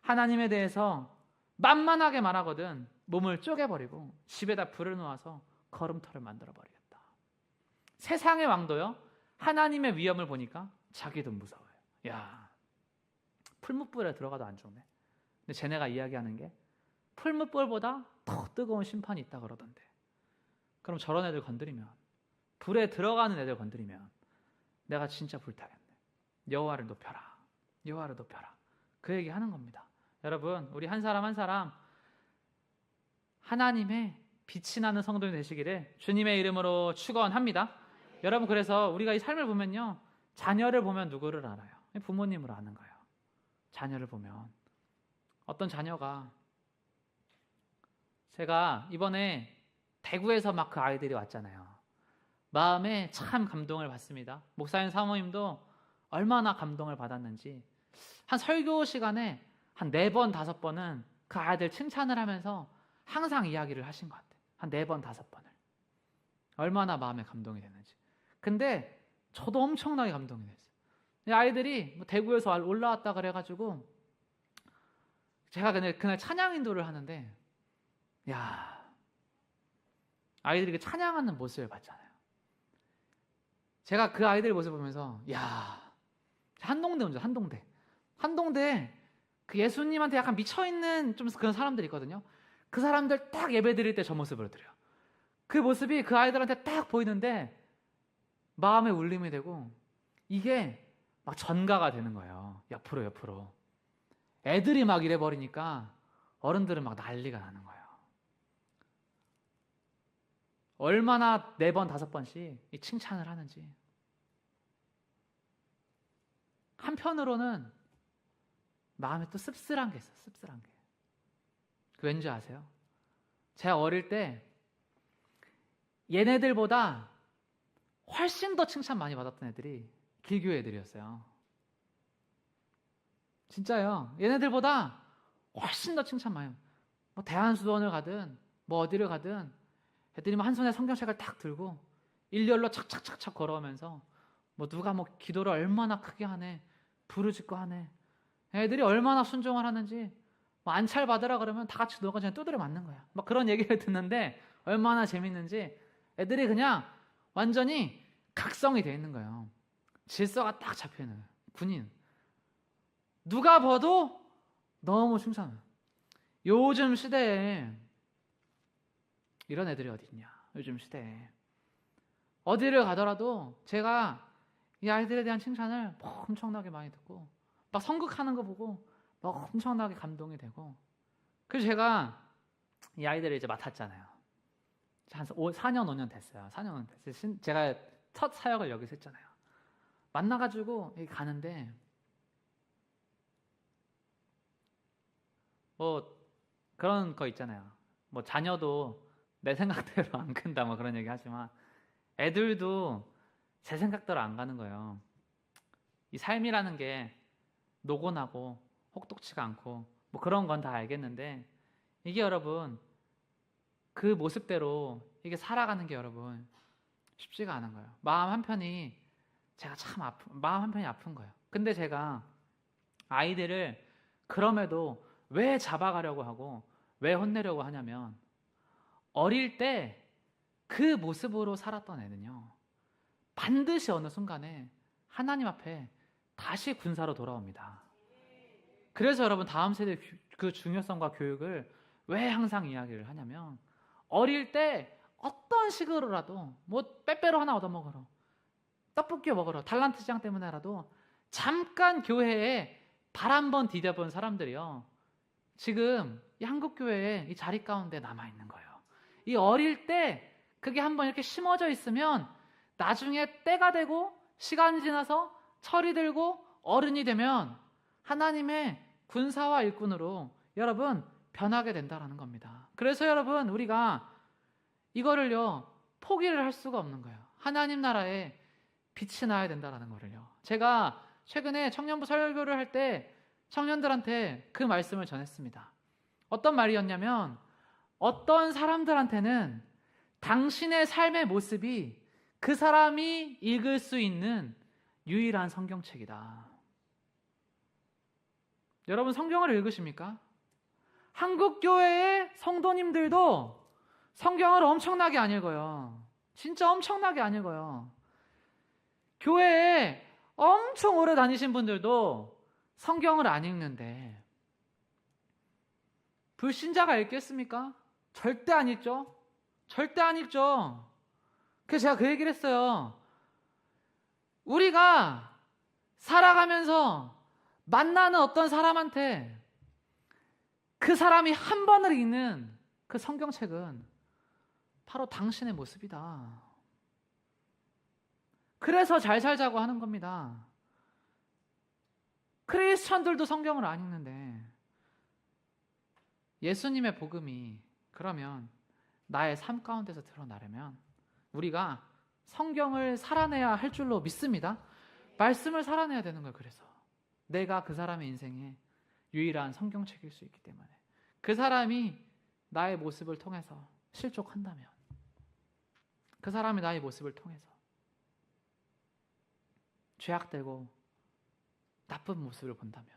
하나님에 대해서 만만하게 말하거든 몸을 쪼개버리고 집에다 불을 놓아서 걸음터를 만들어버리겠다. 세상의 왕도요, 하나님의 위엄을 보니까 자기도 무서워요. 야, 풀무불에 들어가도 안 죽네. 근데 쟤네가 이야기하는 게 풀무불보다 더 뜨거운 심판이 있다 그러던데. 그럼 저런 애들 건드리면, 불에 들어가는 애들 건드리면 내가 진짜 불타겠네. 여호와를 높여라. 그 얘기 하는 겁니다. 여러분, 우리 한 사람 한 사람 하나님의 빛이 나는 성도님 되시기를 주님의 이름으로 축원합니다. 여러분, 그래서 우리가 이 삶을 보면요, 자녀를 보면 누구를 알아요? 부모님을 아는 거예요. 자녀를 보면. 어떤 자녀가, 제가 이번에 대구에서 막 그 아이들이 왔잖아요. 마음에 참 감동을 받습니다. 목사님 사모님도 얼마나 감동을 받았는지 한 설교 시간에 한 4번, 5번은 그 아이들 칭찬을 하면서 항상 이야기를 하신 것 같아요. 한 4번, 5번을. 얼마나 마음에 감동이 됐는지. 근데 저도 엄청나게 감동이 됐어요. 아이들이 대구에서 올라왔다 그래가지고 제가 그날 찬양 인도를 하는데, 야, 아이들이 찬양하는 모습을 봤잖아요. 제가 그 아이들 모습을 보면서, 야, 한동대 온줄, 한동대 그 예수님한테 약간 미쳐있는 좀 그런 사람들이 있거든요. 그 사람들 딱 예배 드릴 때 저 모습을 드려요. 그 모습이 그 아이들한테 딱 보이는데 마음에 울림이 되고, 이게 막 전가가 되는 거예요. 옆으로. 애들이 막 이래 버리니까 어른들은 막 난리가 나는 거예요. 얼마나 4번, 5번씩 이 칭찬을 하는지. 한편으로는 마음에 또 씁쓸한 게 있어요. 그 왠지 아세요? 제가 어릴 때 얘네들보다 훨씬 더 칭찬 많이 받았던 애들이 길교회 애들이었어요. 진짜요. 얘네들보다 훨씬 더 칭찬 많이. 뭐 대한수도원을 가든 뭐 어디를 가든 애들이 한 손에 성경책을 딱 들고 일렬로 착착착착 걸어오면서 뭐 누가 뭐 기도를 얼마나 크게 하네, 부르짖고 하네. 애들이 얼마나 순종을 하는지, 뭐 안찰 받으라 그러면 다 같이 너가 그냥 두드려 맞는 거야. 막 그런 얘기를 듣는데 얼마나 재밌는지 애들이 그냥 완전히 각성이 돼 있는 거예요. 질서가 딱 잡혀 있는 거예요. 군인. 누가 봐도 너무 칭찬해요. 요즘 시대에 이런 애들이 어디 있냐. 요즘 시대에 어디를 가더라도 제가 이 아이들에 대한 칭찬을 엄청나게 많이 듣고 막 성극하는 거 보고 막 엄청나게 감동이 되고, 그래서 제가 이 아이들을 이제 맡았잖아요. 한 4년 5년 됐어요. 4년 됐어요. 제가 첫 사역을 여기서 했잖아요. 만나가지고 여기 가는데 뭐 그런 거 있잖아요. 뭐 자녀도 내 생각대로 안 큰다 뭐 그런 얘기 하지만 애들도 제 생각대로 안 가는 거예요. 이 삶이라는 게 노곤하고 혹독치가 않고 뭐 그런 건 다 알겠는데, 이게 여러분 그 모습대로 이게 살아가는 게 여러분 쉽지가 않은 거예요. 마음 한편이 제가 참 마음 한편이 아픈 거예요. 근데 제가 아이들을 그럼에도 왜 잡아가려고 하고 왜 혼내려고 하냐면 어릴 때 그 모습으로 살았던 애는요 반드시 어느 순간에 하나님 앞에 다시 군사로 돌아옵니다. 그래서 여러분 다음 세대 그 중요성과 교육을 왜 항상 이야기를 하냐면 어릴 때 어떤 식으로라도 뭐 빼빼로 하나 얻어먹으러 떡볶이 먹으러 달란트 시장 때문에라도 잠깐 교회에 발 한번 디뎌본 사람들이요 지금 이 한국교회에 이 자리 가운데 남아있는 거예요. 이 어릴 때 그게 한번 이렇게 심어져 있으면 나중에 때가 되고 시간이 지나서 철이 들고 어른이 되면 하나님의 군사와 일꾼으로 여러분 변하게 된다라는 겁니다. 그래서 여러분 우리가 이거를요 포기를 할 수가 없는 거예요. 하나님 나라에 빛이 나야 된다라는 거를요. 제가 최근에 청년부 설교를 할 때 청년들한테 그 말씀을 전했습니다. 어떤 말이었냐면 어떤 사람들한테는 당신의 삶의 모습이 그 사람이 읽을 수 있는 유일한 성경책이다. 여러분 성경을 읽으십니까? 한국교회의 성도님들도 성경을 엄청나게 안 읽어요. 진짜 엄청나게 안 읽어요. 교회에 엄청 오래 다니신 분들도 성경을 안 읽는데 불신자가 읽겠습니까? 절대 안 읽죠. 절대 안 읽죠. 그래서 제가 그 얘기를 했어요. 우리가 살아가면서 만나는 어떤 사람한테 그 사람이 한 번을 읽는 그 성경책은 바로 당신의 모습이다. 그래서 잘 살자고 하는 겁니다. 크리스천들도 성경을 안 읽는데 예수님의 복음이 그러면 나의 삶 가운데서 드러나려면 우리가 성경을 살아내야 할 줄로 믿습니다. 말씀을 살아내야 되는 거예요. 그래서 내가 그 사람의 인생에 유일한 성경책일 수 있기 때문에 그 사람이 나의 모습을 통해서 실족한다면 그 사람이 나의 모습을 통해서 죄악되고 나쁜 모습을 본다면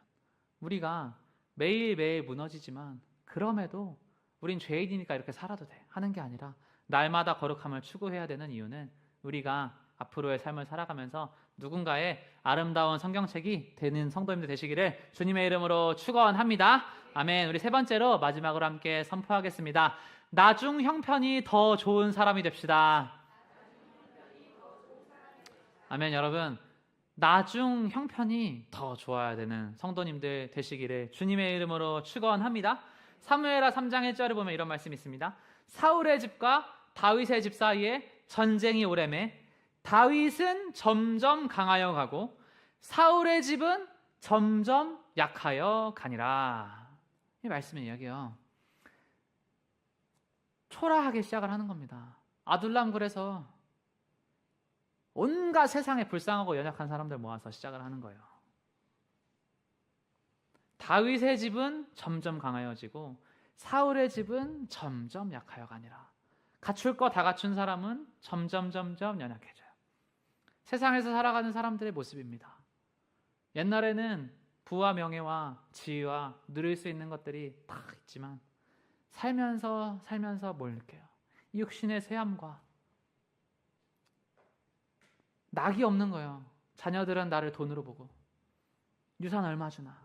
우리가 매일매일 무너지지만 그럼에도 우린 죄인이니까 이렇게 살아도 돼 하는 게 아니라 날마다 거룩함을 추구해야 되는 이유는 우리가 앞으로의 삶을 살아가면서 누군가의 아름다운 성경책이 되는 성도님들 되시기를 주님의 이름으로 축원합니다. 아멘. 우리 세 번째로 마지막으로 함께 선포하겠습니다. 나중 형편이 더 좋은 사람이 됩시다. 아멘. 여러분 나중 형편이 더 좋아야 되는 성도님들 되시기를 주님의 이름으로 축원합니다. 사무엘하 3장 1절을 보면 이런 말씀이 있습니다. 사울의 집과 다윗의 집 사이에 전쟁이 오래매 다윗은 점점 강하여 가고 사울의 집은 점점 약하여 가니라. 이 말씀의 이야기예요. 초라하게 시작을 하는 겁니다. 아둘람굴에서 온갖 세상에 불쌍하고 연약한 사람들 모아서 시작을 하는 거예요. 다윗의 집은 점점 강하여지고 사울의 집은 점점 약하여 가니라. 갖출 거 다 갖춘 사람은 점점 연약해져요. 세상에서 살아가는 사람들의 모습입니다. 옛날에는 부와 명예와 지위와 누릴 수 있는 것들이 다 있지만 살면서 뭘 느껴요? 육신의 쇠함과 낙이 없는 거예요. 자녀들은 나를 돈으로 보고 유산 얼마 주나,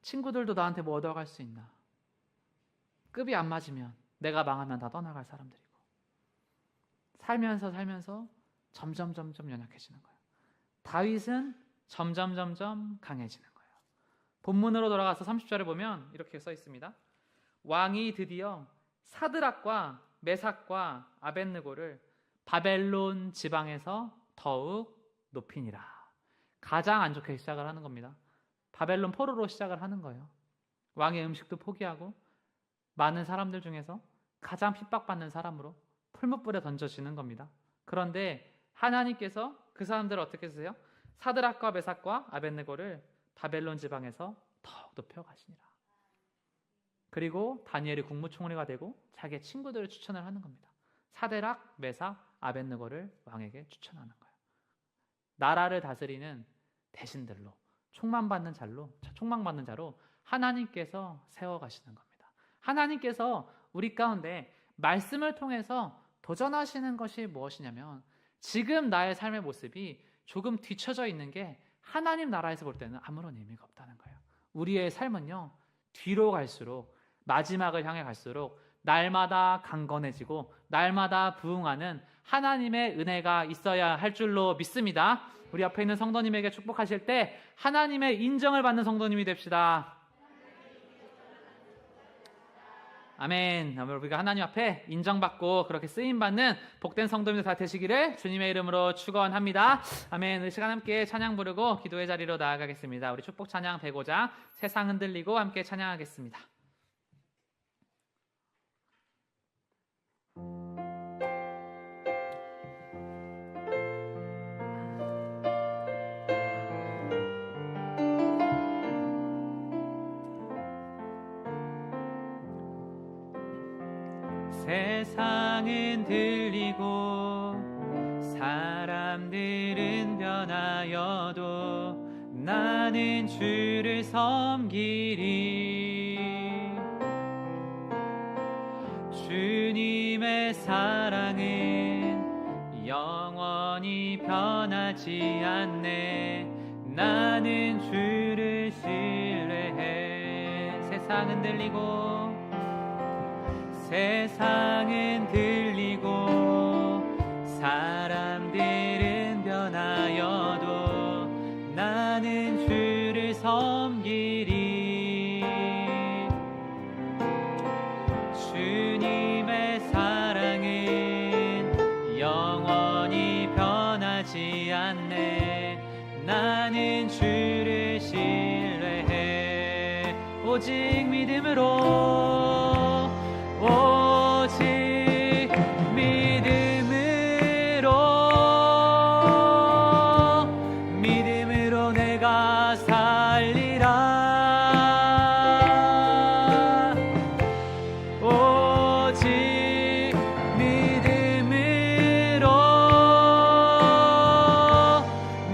친구들도 나한테 뭐 얻어갈 수 있나, 급이 안 맞으면 내가 망하면 다 떠나갈 사람들이고 살면서 점점 연약해지는 거예요. 다윗은 점점 강해지는 거예요. 본문으로 돌아가서 30절에 보면 이렇게 써 있습니다. 왕이 드디어 사드락과 메삭과 아벳느고를 바벨론 지방에서 더욱 높이니라. 가장 안 좋게 시작을 하는 겁니다. 바벨론 포로로 시작을 하는 거예요. 왕의 음식도 포기하고 많은 사람들 중에서 가장 핍박받는 사람으로 풀무불에 던져지는 겁니다. 그런데 하나님께서 그 사람들을 어떻게 쓰세요? 사드락과 메삭과 아벳느고를 바벨론 지방에서 더욱 높여가시니라. 그리고 다니엘이 국무총리가 되고 자기의 친구들을 추천을 하는 겁니다. 사데락, 메삭, 아벳느고를 왕에게 추천하는 거예요. 나라를 다스리는 대신들로, 총망받는 자로 하나님께서 세워가시는 겁니다. 하나님께서 우리 가운데 말씀을 통해서 도전하시는 것이 무엇이냐면, 지금 나의 삶의 모습이 조금 뒤처져 있는 게 하나님 나라에서 볼 때는 아무런 의미가 없다는 거예요. 우리의 삶은요, 뒤로 갈수록, 마지막을 향해 갈수록 날마다 강건해지고 날마다 부흥하는 하나님의 은혜가 있어야 할 줄로 믿습니다. 우리 앞에 있는 성도님에게 축복하실 때 하나님의 인정을 받는 성도님이 됩시다. 아멘. 우리가 하나님 앞에 인정받고 그렇게 쓰임받는 복된 성도님들 다 되시기를 주님의 이름으로 축원합니다. 아멘. 이 시간 함께 찬양 부르고 기도의 자리로 나아가겠습니다. 우리 축복 찬양 105장 세상 흔들리고 함께 찬양하겠습니다. 세상은 들리고 사람들은 변하여도 나는 주를 섬기리. 주님의 사랑은 영원히 변하지 않네. 나는 주를 신뢰해. 세상은 들리고 사람들은 변하여도 나는 주를 섬기리. 주님의 사랑은 영원히 변하지 않네. 나는 주를 신뢰해. 오직 믿음으로 내가 살리라. 오직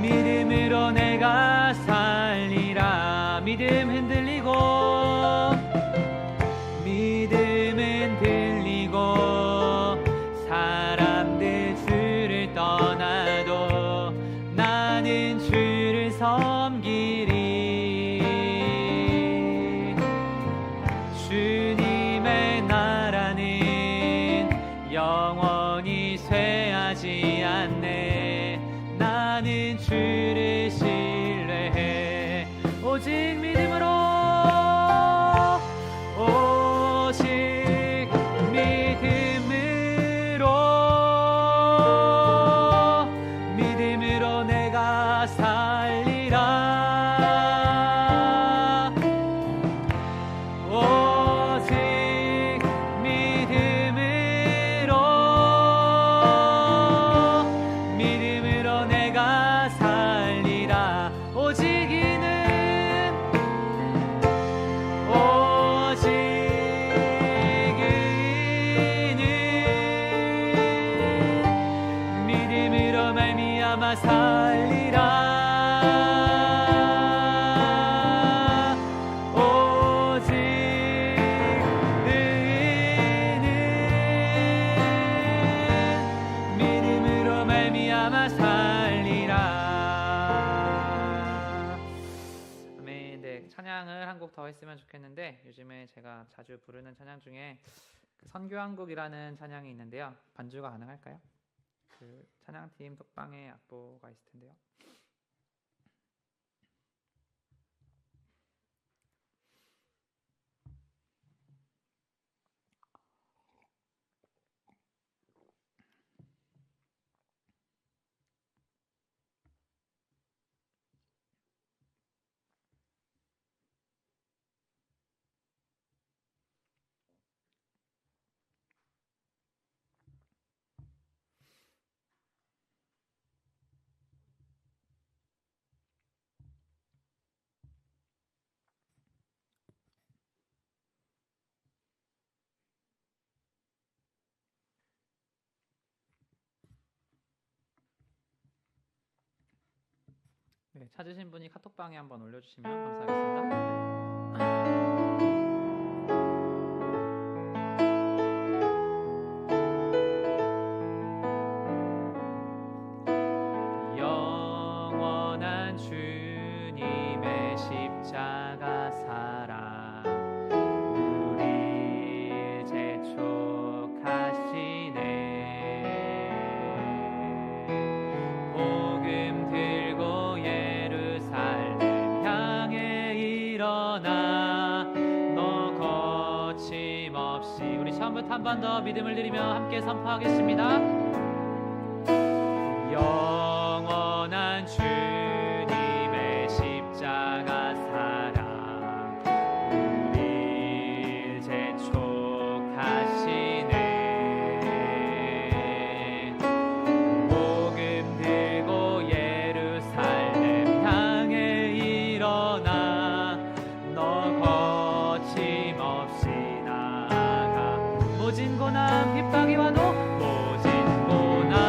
믿음으로 내가 살리라. 믿음은 들리고 사람들 주를 떠나도 나는 주를 섬기리. 주님의 나라는 영원히 쇠하지 않네. 나는 주를 신뢰해. 오직 믿음으로 내가 살리라. 오직 믿음으로 내가 살리라. 오직 믿음으로 말미암아 살리라. 오직 믿음으로 말미암아 살리라. 아멘. 네, 찬양을 한 곡 더 했으면 좋겠는데 요즘에 제가 자주 부르는 찬양 중에 선교한국이라는 찬양이 있는데요. 반주가 가능할까요? 그 찬양팀 톡방에 악보가 있을 텐데요. 네, 찾으신 분이 카톡방에 한번 올려주시면 감사하겠습니다. 네. 영원한 주님의 십자가 사랑 우리 재촉하시네. 복음 들고 예루살렘 향해 일어나 너 거침없이 우리 처음부터 한 번 더 믿음을 드리며 함께 선포하겠습니다. 영원한 주님의 십자가 사랑 우릴 재촉하시네. 복음 들고 예루살렘 향해 일어나 너 거침없이 나아가. 모진 고난 핍박이 와도 모진 고난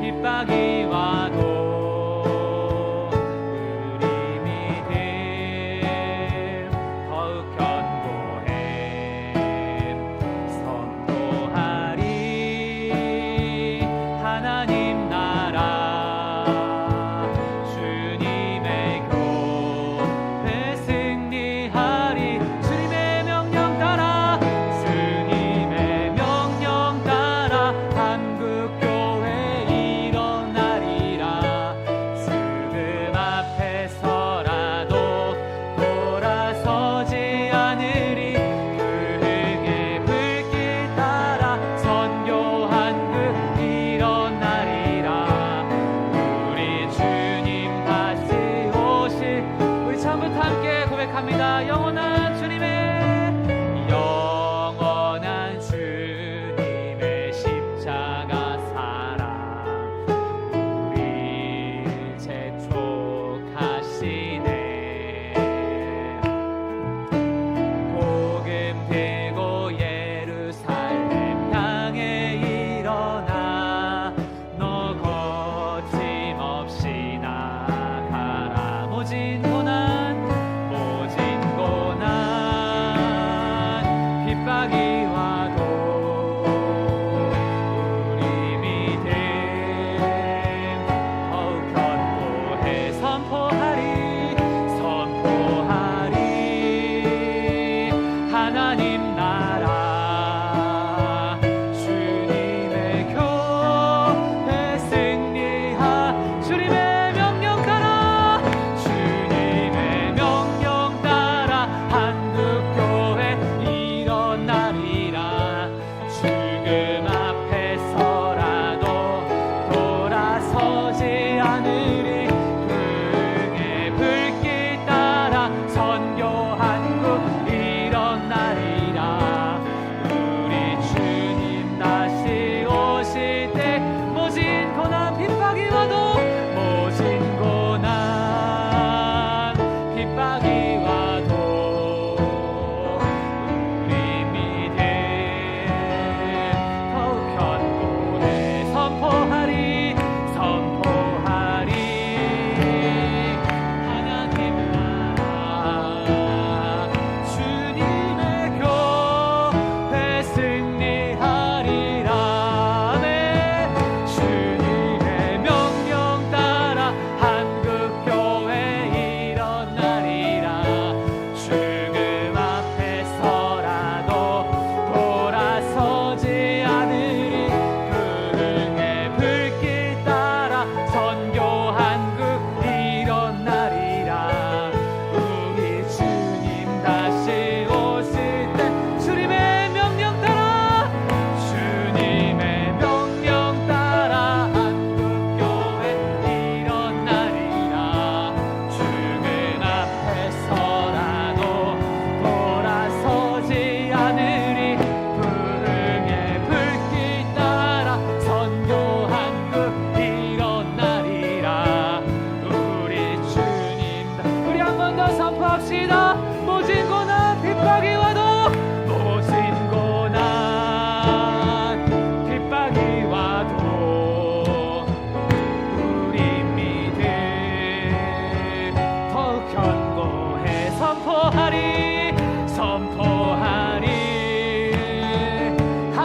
핍박이 와도 우리 믿음 더욱 견고해 선포하리. 하나님 나라 주님의 교회 승리하리. 주님의 명령 따라 주님의 명령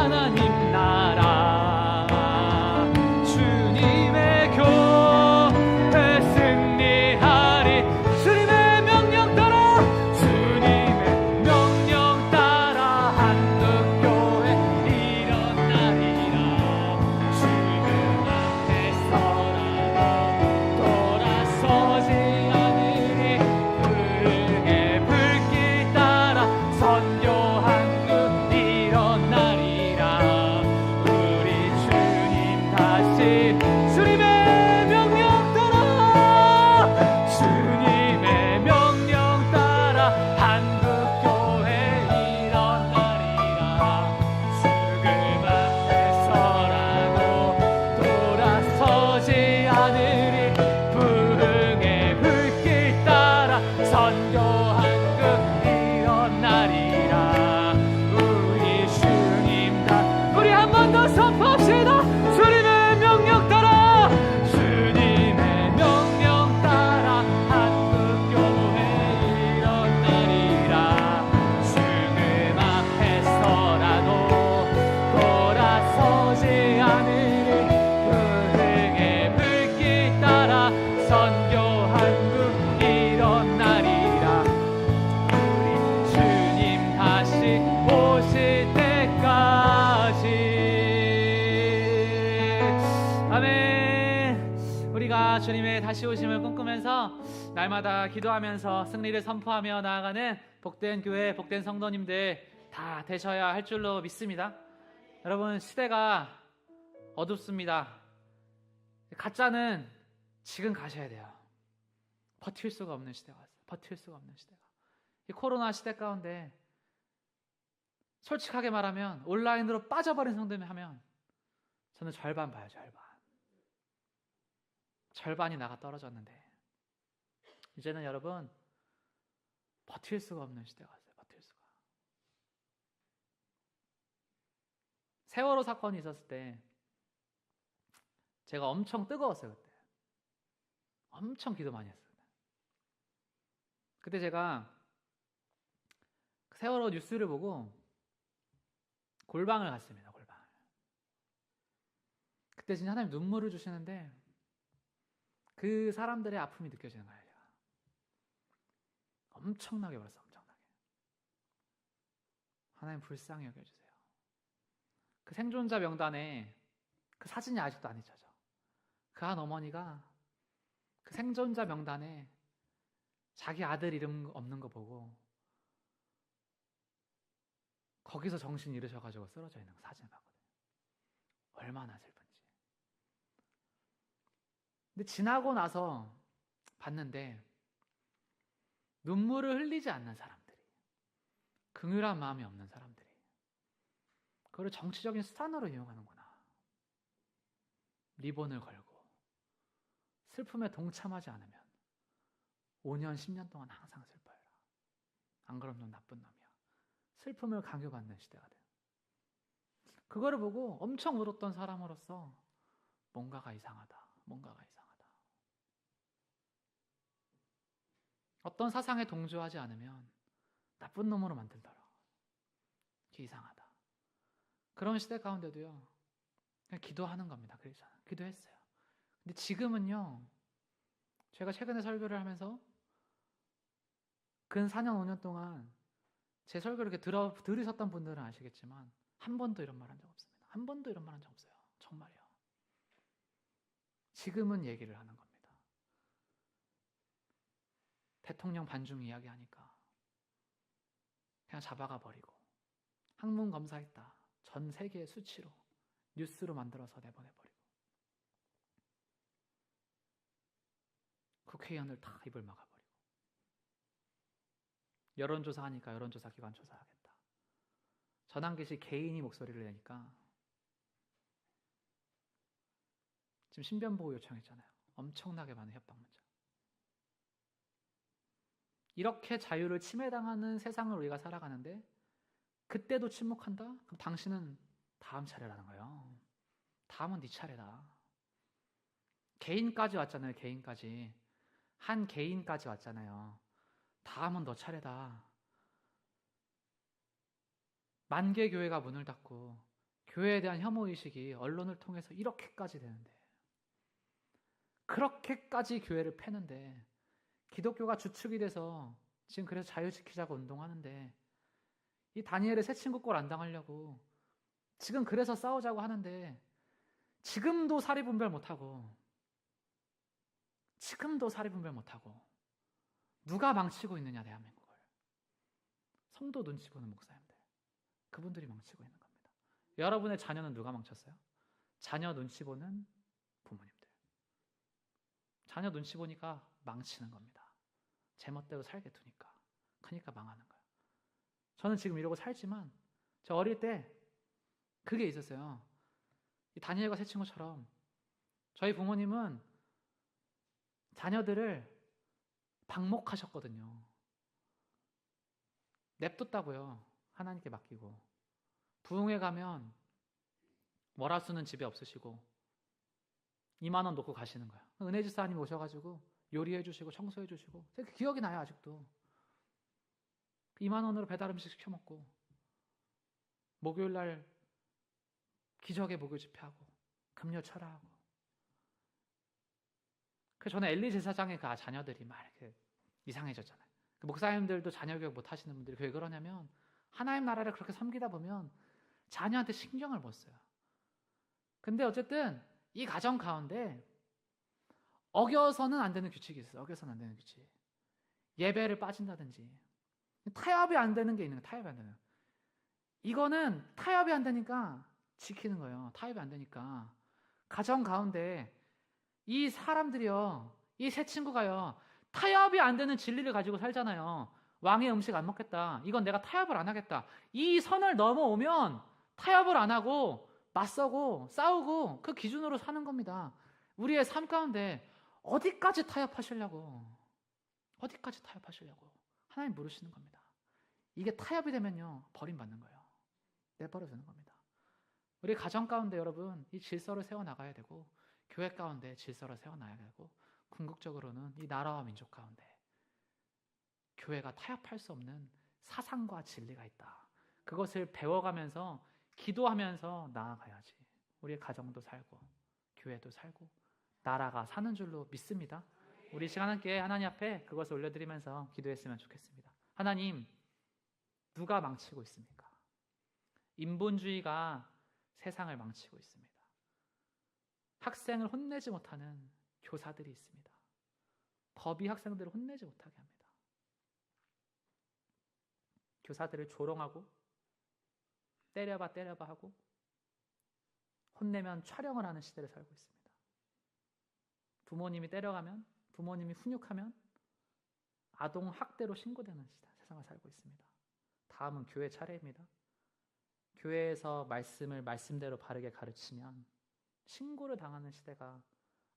하나님 나라 주님의 교회 승리하리 주님의 명령 따라 주님의 명령 따라 한국교회 일어나리라 죽음 앞에 서라도 돌아서지 않으리 불의 불길 따라 선교한국 일어나리라 우리 주님 다시 주님의 명령 따라 주님의 명령 따라 한국교회 일어나리라 죽음 앞에 서라도 돌아서지 않으리 부흥의 불길 따라 선교한국 일어나리라 우리 주님 다 우리 한 번 더 선포합시다 주님의 명령 따라 주님의 명령 따라 한국교회 일어나리라 죽음 앞에 서라도 돌아서지 않으리 불행의 불길 따라 선교한국 일어나리라 우리 주님 다시 오실 때까지 아멘. 우리가 주님의 다시 오심을 꿈꾸면서 날마다 기도하면서 승리를 선포하며 나아가는 복된 교회, 복된 성도님들 다 되셔야 할 줄로 믿습니다. 여러분, 시대가 어둡습니다. 가짜는 지금 가셔야 돼요. 버틸 수가 없는 시대가 왔어요. 버틸 수가 없는 시대가. 이 코로나 시대 가운데 솔직하게 말하면 온라인으로 빠져버린 성도님 하면 저는 절반 봐요. 절반이 나가 떨어졌는데 이제는 여러분 버틸 수가 없는 시대가 왔어요. 버틸 수가. 세월호 사건이 있었을 때 제가 엄청 뜨거웠어요. 그때 엄청 기도 많이 했어요. 그때 제가 세월호 뉴스를 보고 골방을 갔습니다. 골방을. 그때 진짜 하나님 눈물을 주시는데 그 사람들의 아픔이 느껴지는 거예요. 제가. 엄청나게 울었어요. 엄청나게. 하나님 불쌍히 여겨주세요. 그 생존자 명단에 그 사진이 아직도 안 잊혀져. 그 한 어머니가 그 생존자 명단에 자기 아들 이름 없는 거 보고 거기서 정신 잃으셔가지고 쓰러져 있는 거 사진을 봤거든요. 얼마나 슬픈지. 근데 지나고 나서 봤는데 눈물을 흘리지 않는 사람들이, 긍휼한 마음이 없는 사람들이 그걸 정치적인 수단으로 이용하는구나. 리본을 걸고 슬픔에 동참하지 않으면 5년, 10년 동안 항상 슬퍼해라. 안 그러면 넌 나쁜 놈이야. 슬픔을 강요받는 시대가 돼요. 그거를 보고 엄청 울었던 사람으로서 뭔가가 이상하다. 어떤 사상에 동조하지 않으면 나쁜 놈으로 만들더라. 이게 이상하다. 그런 시대 가운데도요. 그냥 기도하는 겁니다. 그렇잖아요. 기도했어요. 근데 지금은요. 제가 최근에 설교를 하면서 근 4년, 5년 동안 제 설교를 이렇게 들으셨던 분들은 아시겠지만 한 번도 이런 말 한 적 없습니다. 한 번도 이런 말 한 적 없어요. 정말요. 지금은 얘기를 하는 겁니다. 대통령 반중 이야기하니까 그냥 잡아가 버리고 학문 검사했다. 전 세계의 수치로 뉴스로 만들어서 내보내버리고 국회의원들 다 입을 막아버리고 여론조사하니까 여론조사 기관 조사하겠다. 전환기시 개인이 목소리를 내니까 지금 신변보호 요청했잖아요. 엄청나게 많은 협박 문자. 이렇게 자유를 침해당하는 세상을 우리가 살아가는데 그때도 침묵한다? 그럼 당신은 다음 차례라는 거예요. 다음은 네 차례다. 개인까지 왔잖아요. 개인까지. 한 개인까지 왔잖아요. 다음은 너 차례다. 만개 교회가 문을 닫고 교회에 대한 혐오의식이 언론을 통해서 이렇게까지 되는데, 그렇게까지 교회를 패는데, 기독교가 주축이 돼서 지금 그래서 자유 지키자고 운동하는데, 이 다니엘의 새 친구 꼴 안 당하려고 지금 그래서 싸우자고 하는데, 지금도 사리분별 못하고 누가 망치고 있느냐, 대한민국을. 성도 눈치 보는 목사님들, 그분들이 망치고 있는 겁니다. 여러분의 자녀는 누가 망쳤어요? 자녀 눈치 보는 부모님들. 자녀 눈치 보니까 망치는 겁니다. 제멋대로 살게 두니까. 그러니까 망하는 거예요. 저는 지금 이러고 살지만 저 어릴 때 그게 있었어요. 이 다니엘과 새 친구처럼 저희 부모님은 자녀들을 방목하셨거든요. 냅뒀다고요. 하나님께 맡기고. 부흥회 가면 월화수는 집에 없으시고 2만 원 놓고 가시는 거예요. 은혜 집사님 오셔가지고 요리해 주시고 청소해 주시고, 기억이 나요 아직도. 2만 원으로 배달 음식 시켜 먹고, 목요일 날 기적의 목요 집회하고, 금요 철야하고. 그 전에 엘리 제사장의 그 자녀들이 막 이렇게 이상해졌잖아요. 그 목사님들도 자녀 교육 못 하시는 분들이 왜 그러냐면, 하나님 나라를 그렇게 섬기다 보면 자녀한테 신경을 못 써요. 근데 어쨌든 이 가정 가운데 어겨서는 안 되는 규칙이 있어요. 어겨서는 안 되는 규칙. 예배를 빠진다든지, 타협이 안 되는 게 있는 거예요. 타협이 안 되는. 이거는 타협이 안 되니까 지키는 거예요. 타협이 안 되니까. 가정 가운데 이 사람들이요, 이 세 친구가요, 타협이 안 되는 진리를 가지고 살잖아요. 왕의 음식 안 먹겠다. 이건 내가 타협을 안 하겠다. 이 선을 넘어오면 타협을 안 하고 맞서고 싸우고 그 기준으로 사는 겁니다. 우리의 삶 가운데 어디까지 타협하시려고? 어디까지 타협하시려고? 하나님 물으시는 겁니다. 이게 타협이 되면요, 버림받는 거예요. 내버려두는 겁니다. 우리 가정 가운데 여러분, 이 질서를 세워나가야 되고, 교회 가운데 질서를 세워나가야 되고, 궁극적으로는 이 나라와 민족 가운데 교회가 타협할 수 없는 사상과 진리가 있다. 그것을 배워가면서 기도하면서 나아가야지 우리의 가정도 살고 교회도 살고 나라가 사는 줄로 믿습니다. 우리 시간 함께 하나님 앞에 그것을 올려드리면서 기도했으면 좋겠습니다. 하나님, 누가 망치고 있습니까? 인본주의가 세상을 망치고 있습니다. 학생을 혼내지 못하는 교사들이 있습니다. 법이 학생들을 혼내지 못하게 합니다. 교사들을 조롱하고 때려봐 하고 혼내면 촬영을 하는 시대를 살고 있습니다. 부모님이 때려가면, 부모님이 훈육하면 아동 학대로 신고되는 세상을 살고 있습니다. 다음은 교회 차례입니다. 교회에서 말씀을 말씀대로 바르게 가르치면 신고를 당하는 시대가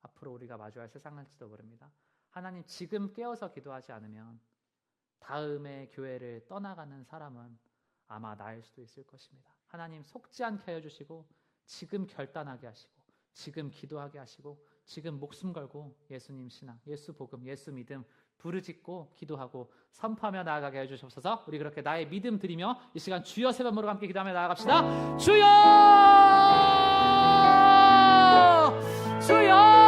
앞으로 우리가 마주할 세상일지도 모릅니다. 하나님, 지금 깨어서 기도하지 않으면 다음에 교회를 떠나가는 사람은 아마 나일 수도 있을 것입니다. 하나님, 속지 않게 해주시고 지금 결단하게 하시고 지금 기도하게 하시고 지금 목숨 걸고 예수님 신앙, 예수 복음, 예수 믿음 부르짖고 기도하고 선포하며 나아가게 해주시옵소서. 우리 그렇게 나의 믿음 드리며 이 시간 주여 세 번으로 함께 기도하며 나아갑시다. 주여! 주여!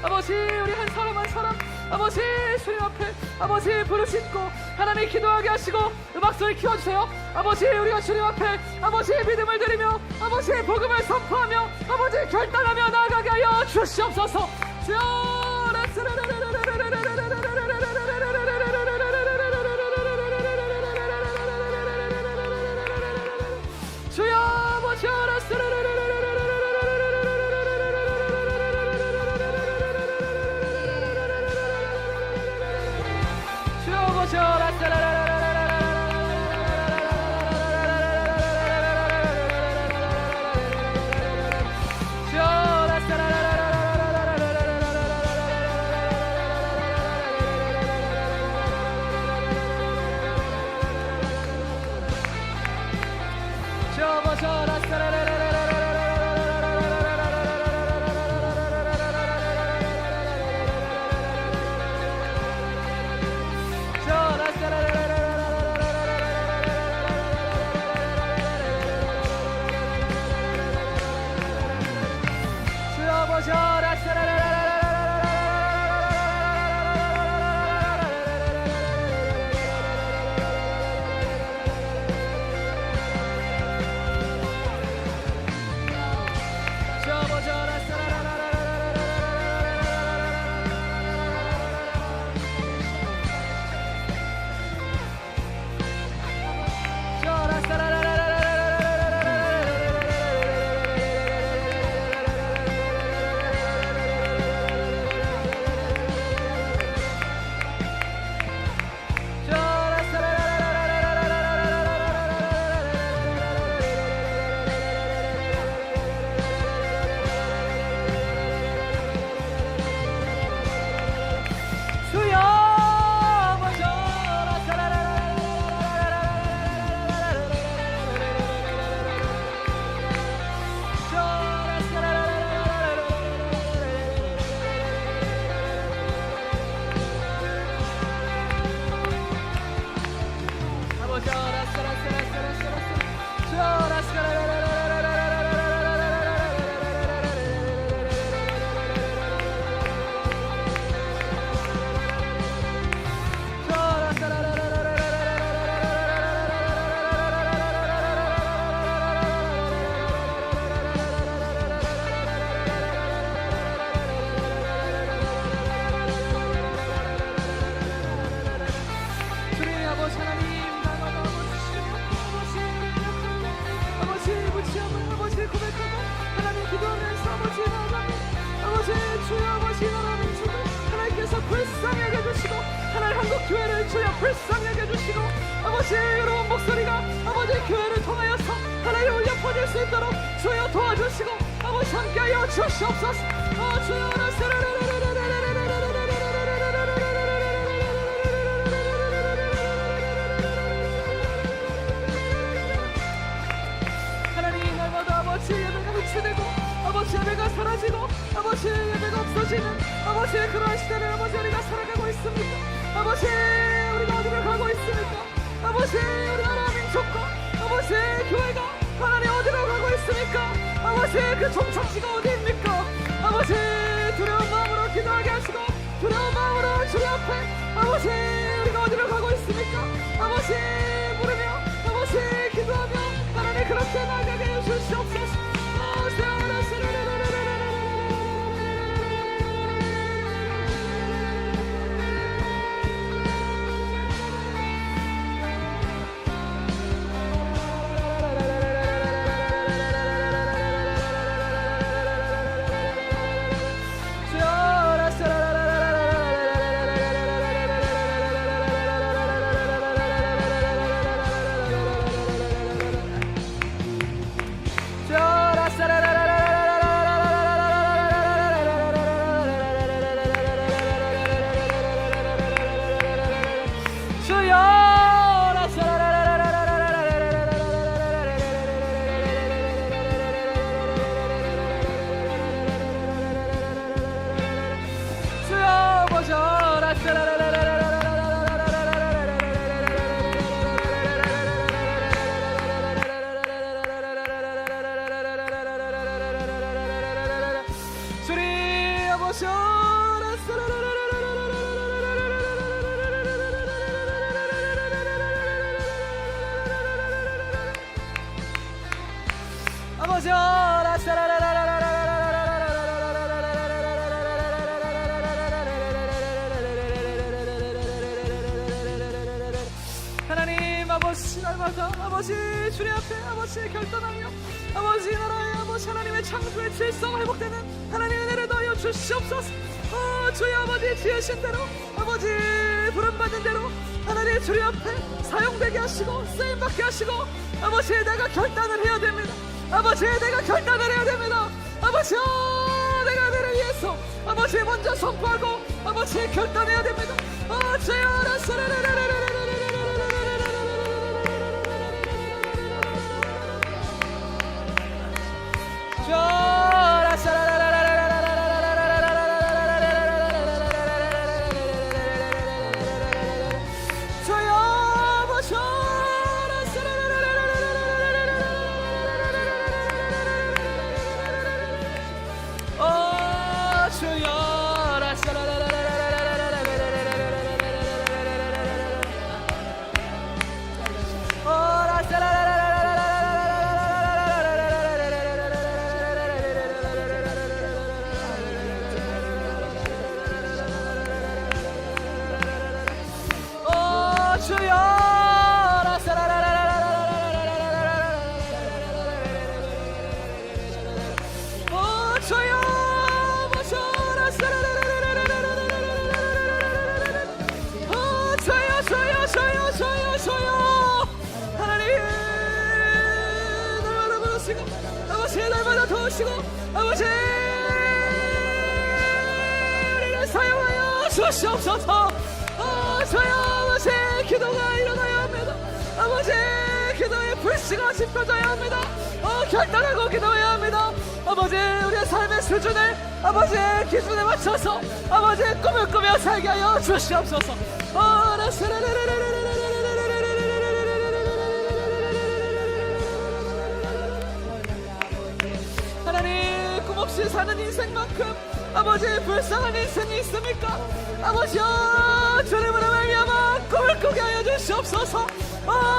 아버지, 우리 한 사람 한 사람 아버지 주님 앞에 아버지 부르짖고 하나님 기도하게 하시고 음악소리 키워주세요. 아버지, 우리가 주님 앞에 아버지 믿음을 드리며 아버지 복음을 선포하며 아버지 결단하며 나아가게 하여 주시옵소서. 주여 아버지 교회를 주여 불쌍하게 해주시고 아버지 여러분 목소리가 아버지 교회를 통하여서 하나님 울려 퍼질 수 있도록 주여 도와주시고 아버지 함께하여 주시옵소서. 주여 하나님 날마다 아버지 예배가 흡수되고 아버지 예배가 사라지고 아버지 예배가 없어지는 아버지 그러한 시대를 아버지 우리가 살아가고 있습니다. 아버지 우리가 어디로 가고 있습니까? 아버지 우리나라 민족과 아버지 교회가 하나님 어디로 가고 있습니까? 아버지 그 종착지가 어디입니까? 아버지 두려운 마음으로 기도하게 하시고 두려운 마음으로 주님 앞에 아버지 우리가 어디로 가고 있습니까? 아버지 부르며 아버지 기도하며 하나님 그렇게 나가게 해주시옵소서. 하나님 아버지 날마다 아버지 주님 앞에 아버지 결단하며 아버지 나라의 아버지 하나님의 창조의 질서가 회복되는 하나님의 은혜를 더하여 주시옵소서. 주의 아버지 지으신 대로 아버지 부름받은 대로 하나님 주님 앞에 사용되게 하시고 쓰임받게 하시고 아버지 내가 결단을 해야 됩니다. 아버지 내가 결단을 해야 됩니다. 아버지 내가 너를 위해서 아버지 먼저 선포하고 아버지 결단해야 됩니다. 주여 아버지 날마다 도우시고 아버지 우리를 사용하여 주시옵소서. 저희 아버지 기도가 일어나야 합니다. 아버지 기도의 불씨가 지펴져야 합니다. 결단하고 기도해야 합니다. 아버지 우리의 삶의 수준을 아버지의 기준에 맞춰서 아버지의 꿈을 꾸며 살게 하여 주시옵소서. 하나님 꿈 없이 사는 인생만큼 아버지 불쌍한 인생이 있습니까? 아버지여 주님으로 말미암아 꿈을 꾸게 하여 주시옵소서.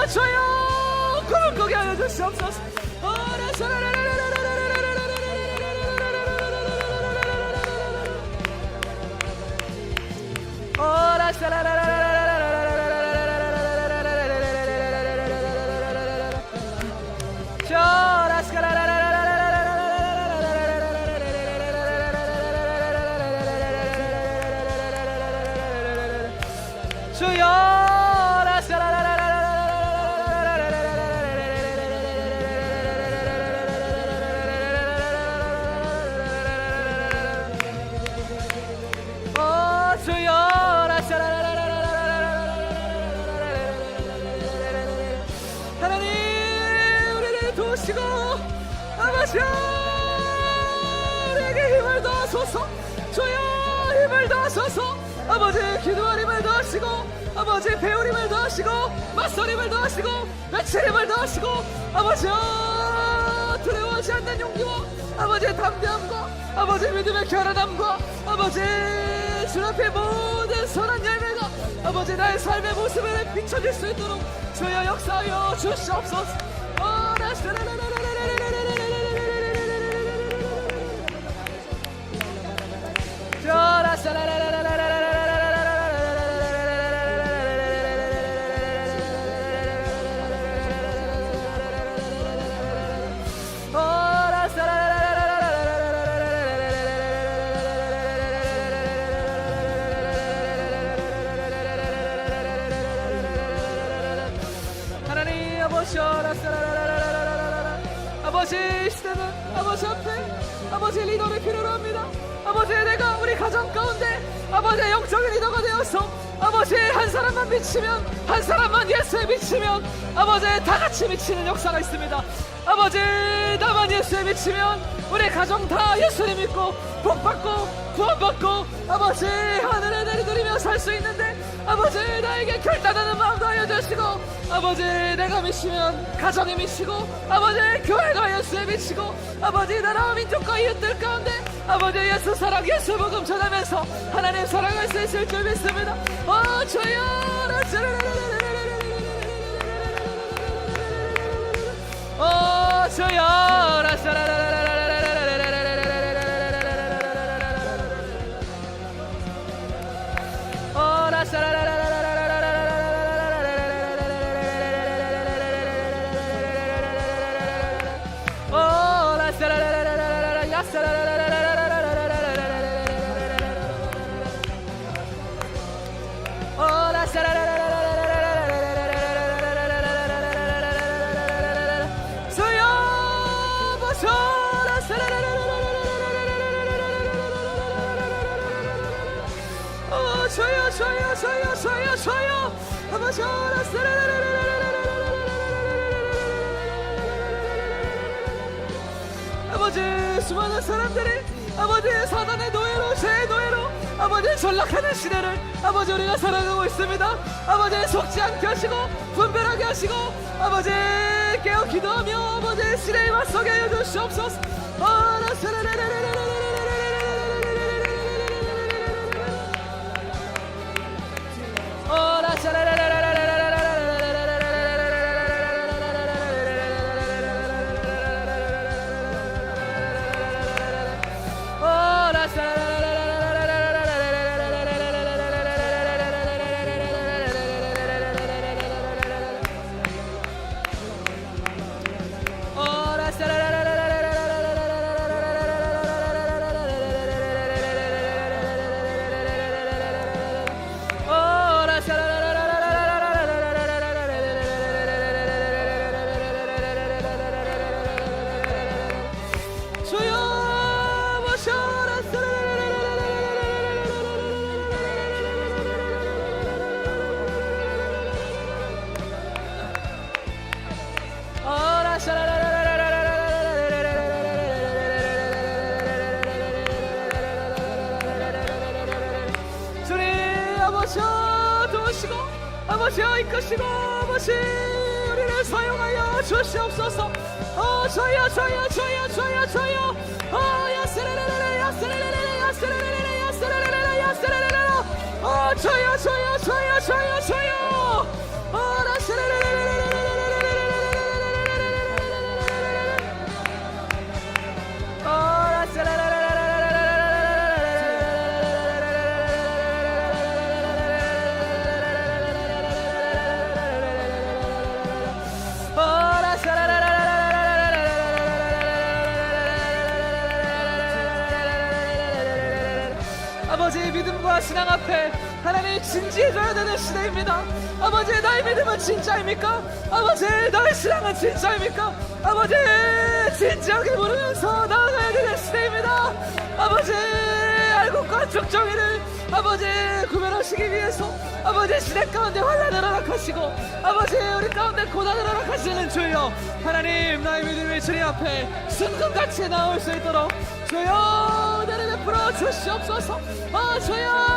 주여 꿈을 꾸게 하여 주시옵소서. 하나님 우리를 도우시고 아버지 우리에게 힘을 더하소서. 주여 힘을 더하소서. 아버지 기도할 힘을 더하시고 아버지 배울 힘을 더하시고 맞설 힘을 더하시고 외칠 힘을 더하시고 아버지여 두려워하지 않는 용기와 아버지의 담대함과 아버지 믿음의 결연함과 아버지 주 앞에 모든 선한 열매가 아버지 나의 삶의 모습을 비춰질 수 있도록 주여 역사하여 주시옵소서. 아버지 이 시대는 아버지 앞에 아버지 리더를 필요로 합니다. 아버지 내가 우리 가정 가운데 아버지 영적인 리더가 되어서 아버지 한 사람만 비치면 한 사람만 예수에 비치면 아버지 다 같이 비치는 역사가 있습니다. 아버지 나만 예수에 비치면 우리 가정 다 예수를 믿고 복받고 구원받고 아버지 하늘에 내리들이며 살 수 있는데 아버지 나에게 결단하는 마음도 하여 주시고 아버지 내가 미치면 가정이 미치고 아버지 교회가 예수에 미치고 아버지 나라와 민족과 이웃들 가운데 아버지 예수 사랑 예수 복음 전하면서 하나님 사랑할 수 있을 줄 믿습니다. 주여 저요 아버지 수많은 사람들이 아버지 사단의 노예로 죄의 노예로 아버지 전락하는 시대를 아버지 우리가 살아가고 있습니다. 아버지 속지 않게 하시고 분별하게 하시고 아버지 깨어 기도하며 아버지 시대에 맞서게 하여 주시옵소서. 아버지여 이끄시고 아버지 우리를 사용하여 주시옵소서. 저요 야스레레레레 야스레레레레 야스레레레레 야스레레레레 야스레레레레 저요 아버지 믿음과 신앙 앞에 하나님 진지해져야 되는 시대입니다. 아버지 나의 믿음은 진짜입니까? 아버지 나의 신앙은 진짜입니까? 아버지 진지하게 물으면서 나아가야 되는 시대입니다. 아버지 알곡과 죽정이를 아버지 구별하시기 위해서 아버지 시대 가운데 환란을 허락하시고 아버지 우리 가운데 고난을 허락하시는 주여 하나님 나의 믿음이 주님 앞에 순금같이 나올 수 있도록 주여 은혜를 베풀어 주시옵소서. 주여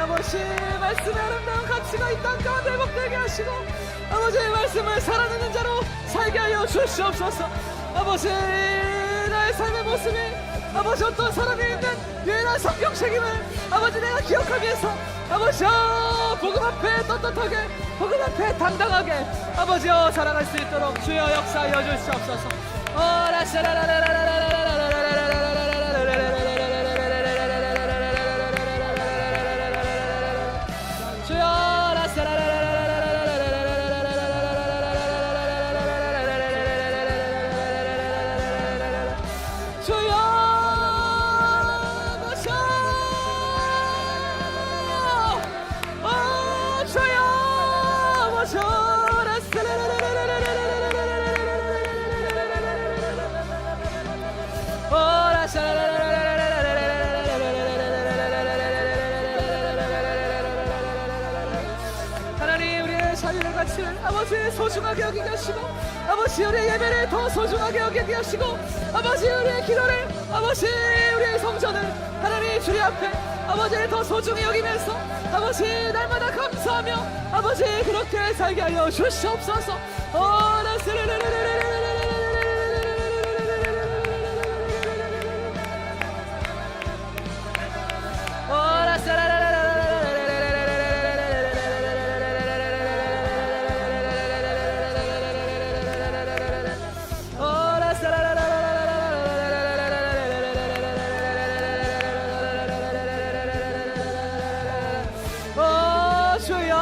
아버지 말씀의 아름다운 가치가 이 땅 가운데 회복되게 하시고 아버지의 말씀을 살아내는 자로 살게 하여 주시옵소서. 아버지 나의 삶의 모습이 아버지 어떤 사람이 있는 유일한 성경 책임을 아버지 내가 기억하기 위해서 아버지 복음 앞에 떳떳하게 복음 앞에 당당하게 아버지여 살아갈 수 있도록 주여 역사하여 주시옵소서. 하나님 우리의 자유의 가치를 아버지 소중하게 여기게 하시고 아버지 우리의 예배를 더 소중하게 여기게 하시고 아버지 우리의 기도를 아버지 우리의 성전을 하나님 주님 앞에 아버지 더 소중히 여기면서 아버지 날마다 감사하며 아버지 그렇게 살게 하여 주시옵소서. 주여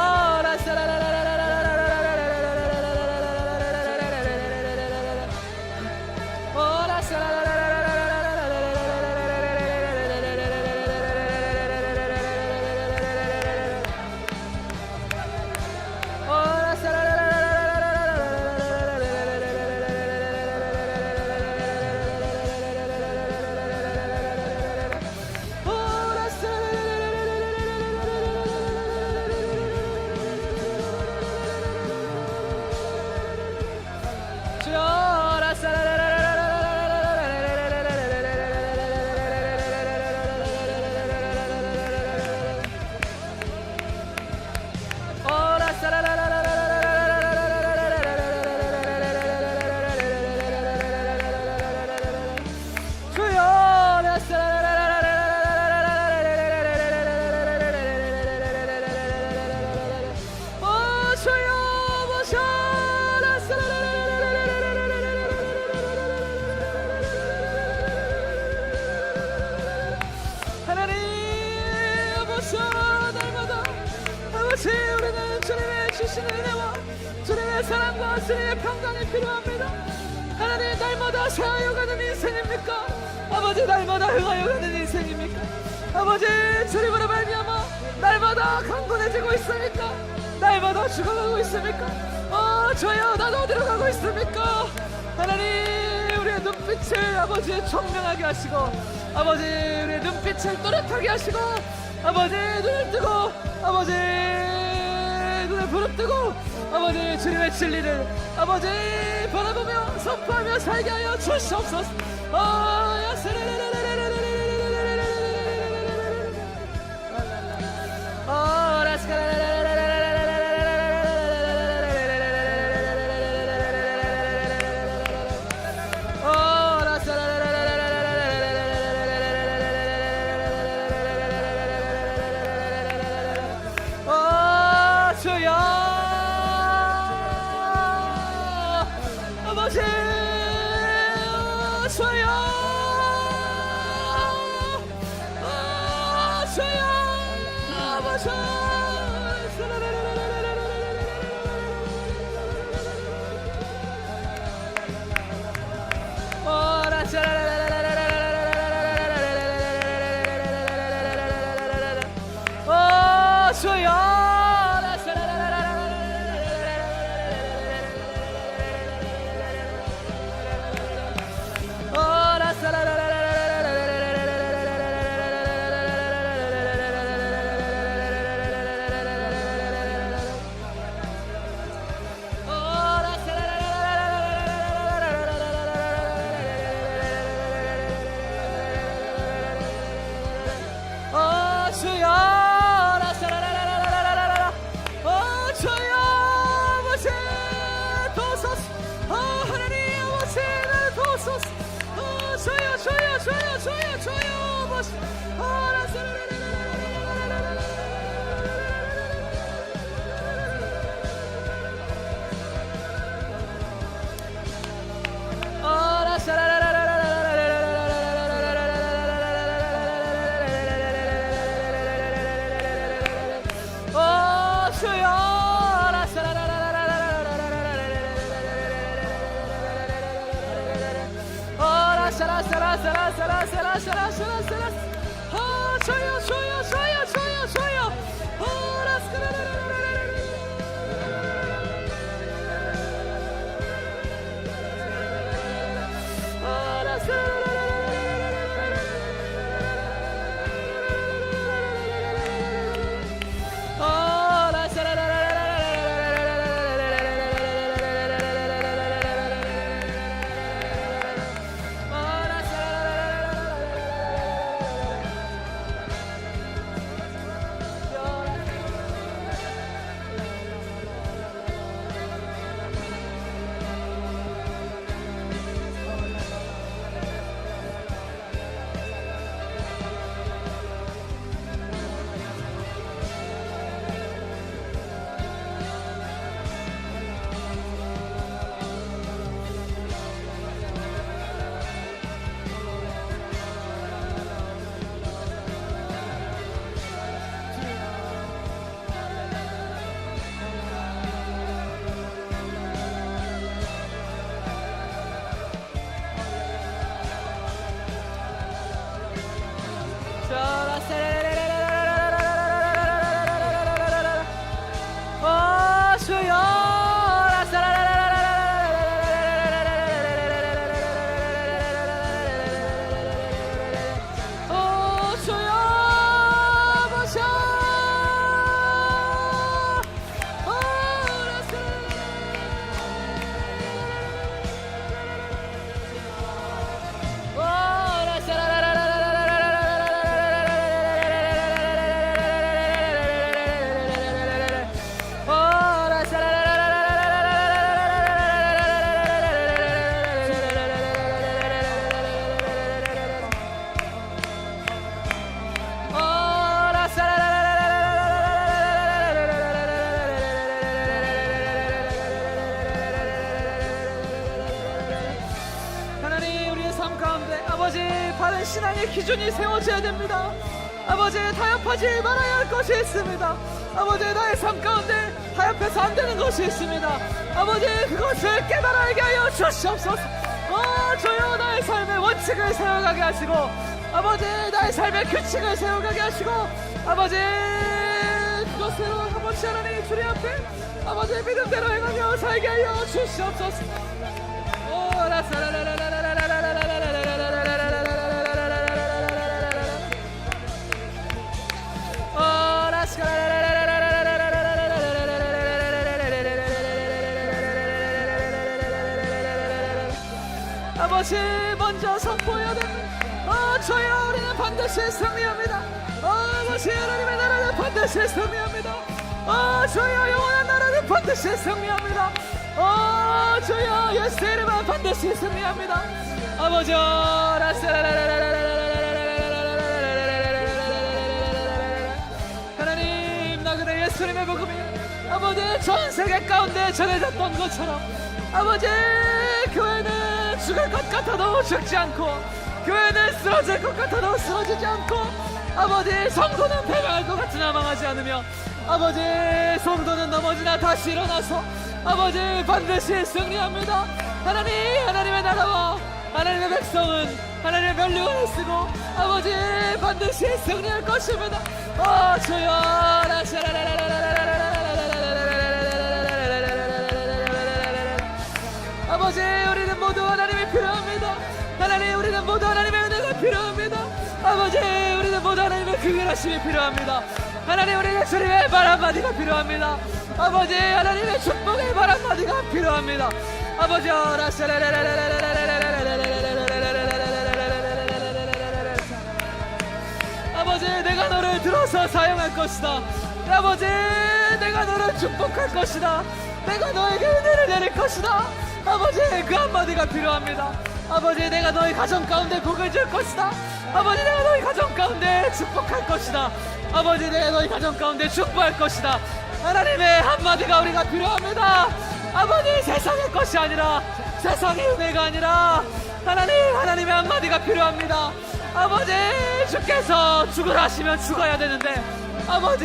주님의 사랑과 주님의 평강이 필요합니다. 하나님, 날마다 새하여가는 인생입니까? 아버지, 날마다 흥하여가는 인생입니까? 아버지, 주님으로 말미암아 날마다 강건해지고 있습니까? 날마다 죽어가고 있습니까? 저요, 나도 어디로 가고 있습니까? 하나님, 우리의 눈빛을 아버지 청명하게 하시고, 아버지 우리의 눈빛을 또렷하게 하시고, 아버지 눈을 뜨고, 아버지 눈을 부릅뜨고, 아버지 주님의 진리를 아버지 바라보며 선포하며 살게 하여 주시옵소서. 신앙의 기준이 세워져야 됩니다. 아버지, 타협하지 말아야 할 것이 있습니다. 아버지, 나의 삶 가운데 타협해서 안 되는 것이 있습니다. 아버지 그것을 깨달아 알게 하여 주시옵소서. 주여 나의 삶의 원칙을 세워가게 하시고 아버지 나의 삶의 규칙을 세워가게 하시고 아버지 그것으로 아버지 하나님 주님 앞에 아버지 믿음대로 행하며 살게 하여 주시옵소서. 아버지 먼저 선포해야 됩니다. 주여 우리는 반드시 승리합니다. 아버지 하나님의 나라는 반드시 승리합니다. 주여 영원한 나라는 반드시 승리합니다. 주여 예수의 이름은 반드시 승리합니다. 아버지 하나님 나그네 예수님의 복음이 아버지 전 세계 가운데 전해졌던 것처럼 아버지 교회는 죽을 것 같아도 죽지 않고 교회는 쓰러질 것 같아도 쓰러지지 않고 아버지 성도는 패배할 것 같으나 망하지 않으며 아버지 성도는 넘어지나 다시 일어나서 아버지 반드시 승리합니다. 하나님 하나님의 나라와 하나님의 백성은 하나님의 면류관을 쓰고 아버지 반드시 승리할 것입니다. 주여 아버지 우리는 모두 하나님이 필요합니다. 하나님 우리는 모두 하나님의 은혜가 필요합니다. 아버지 우리는 모두 하나님의 긍휼하심이 필요합니다. 하나님 우리는 주님의 말 한마디가 필요합니다. 아버지 하나님의 축복의 말 한마디가 필요합니다. 아버지 아버지 내가 너를 들어서 사용할 것이다. 아버지 내가 너를 축복할 것이다. 내가 너에게 은혜를 내릴 것이다. 아버지 그 한마디가 필요합니다. 아버지 내가 너희 가정 가운데 복을 줄 것이다. 아버지 내가 너희 가정 가운데 축복할 것이다. 아버지 내가 너희 가정 가운데 축복할 것이다. 하나님의 한마디가 우리가 필요합니다. 아버지 세상의 것이 아니라 세상의 은혜가 아니라 하나님의 한마디가 필요합니다. 아버지 주께서 죽으라 하시면 죽어야 되는데 아버지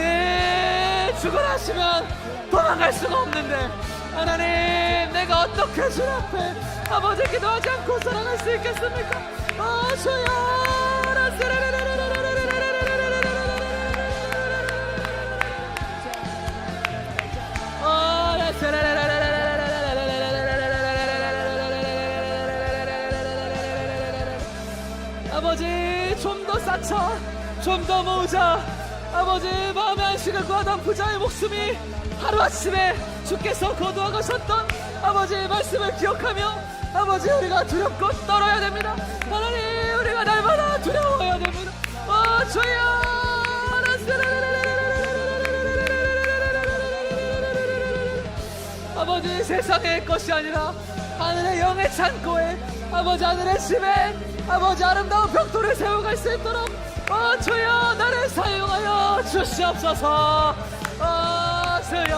죽으라 하시면 도망갈 수가 없는데 하나님 내가 어떻게 주 앞에 아버지 기도하지 않고 살아갈 수 있겠습니까? 주여 아버지 좀 더 쌓자 좀 더 모으자 아버지 마음의 안식을 구하던 부자의 목숨이 하루아침에 주께서 거두어가셨던 아버지의 말씀을 기억하며 아버지 우리가 두렵고 떨어야 됩니다. 하나님 우리가 날마다 두려워해야 됩니다. 주여 아버지 세상의 것이 아니라 하늘의 영의 창고에 아버지 하늘의 집에 아버지 아름다운 벽돌을 세워갈 수 있도록 주여 나를 사용하여 주시옵소서. 주여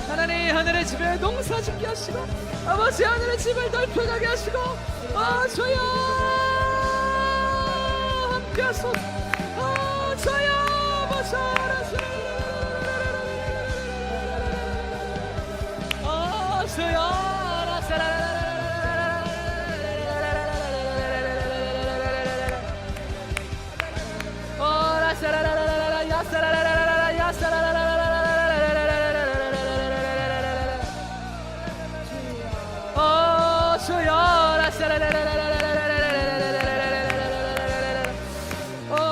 하나님 하늘의 집에 농사 짓게 하시고 아버지 하늘의 집을 넓혀가게 하시고 주여 함께 하소서. 주여 아버지 주여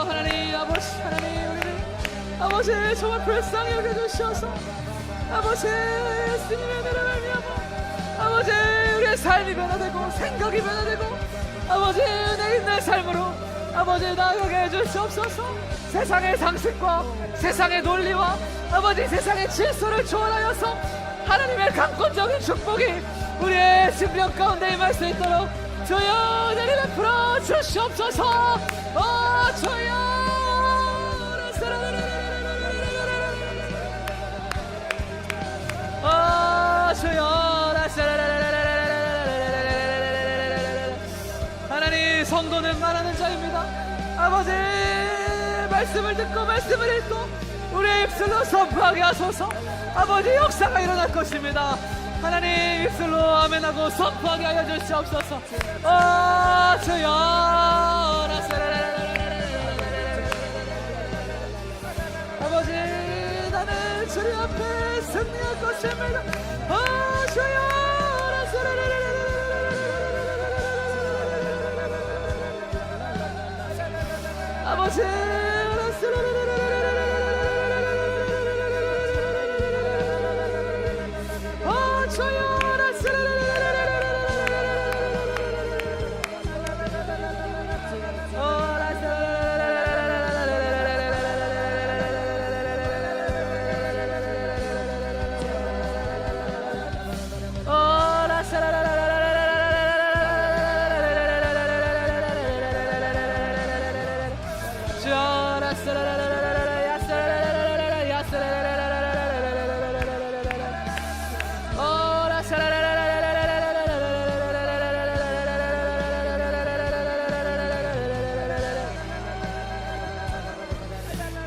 하나님 아버지 정말 불쌍히 여겨주셔서 아버지 예수님의 은혜를 말미암아 아버지 우리의 삶이 변화되고 생각이 변화되고 아버지 은혜 있는 삶으로 아버지 나아가게 해주시옵소서. 세상의 상식과 세상의 논리와 아버지 세상의 질서를 초월하여서 하나님의 강권적인 축복이 우리의 심령 가운데 임할 수 있도록 주여 내리 베풀어 주시옵소서. 주여 주여 하나님 성도는 말하는 자입니다. 아버지 말씀을 듣고 말씀을 읽고 우리의 입술로 선포하게 하소서. 아버지 역사가 일어날 것입니다. 하나님 입술로 아멘하고 선포하게 하여 주시옵소서. 주여 아버지 나는 주님 앞에 승리할 것입니다. 주여 아버지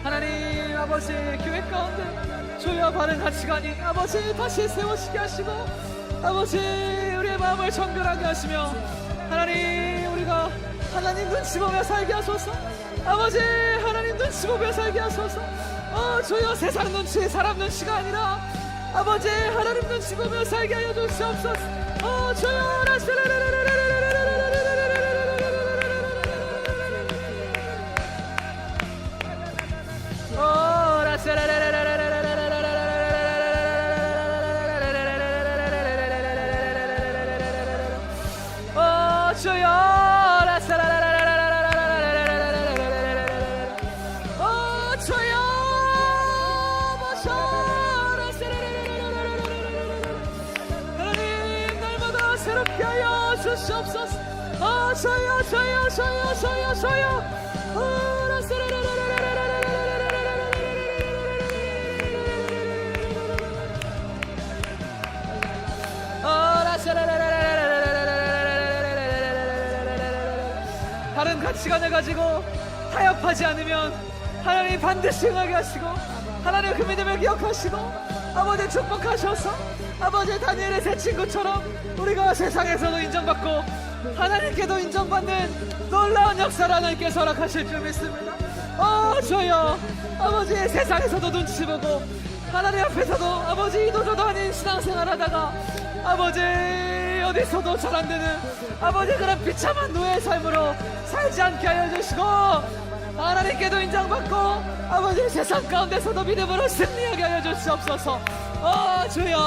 하나님 아버지 교회 가운데 주여 바른 가치관이 아버지 다시 세워지게 하시고 아버지 우리의 마음을 정결하게 하시며 하나님 우리가 하나님 눈치 보며 살게 하소서. 아버지 하나님 눈치 보며 살게 하소서. 주여 세상 눈치 사람 눈치가 아니라 아버지 하나님 눈치 보며 살게 하여 주시옵소서. 주여 하나님 날마다 새롭게 하여 주시옵소서. 저요 다른 가치관을 가지고 타협하지 않으면 하나님 반드시 응하게 하시고 하나님 그 믿음을 기억하시고 아버지 축복하셔서 아버지 다니엘의 새 친구처럼 우리가 세상에서도 인정받고 하나님께도 인정받는 놀라운 역사를 하나님께서 허락하실 줄 믿습니다. 주여 아버지 세상에서도 눈치 보고 하나님 앞에서도 아버지 이도저도 아닌 신앙생활 하다가 아버지 어디서도 잘 안되는 아버지 그런 비참한 노예의 삶으로 살지 않게 하여 주시고 하나님께도 인정받고 아버지 세상 가운데서도 믿음으로 승리하게 하여 주시옵소서. 주여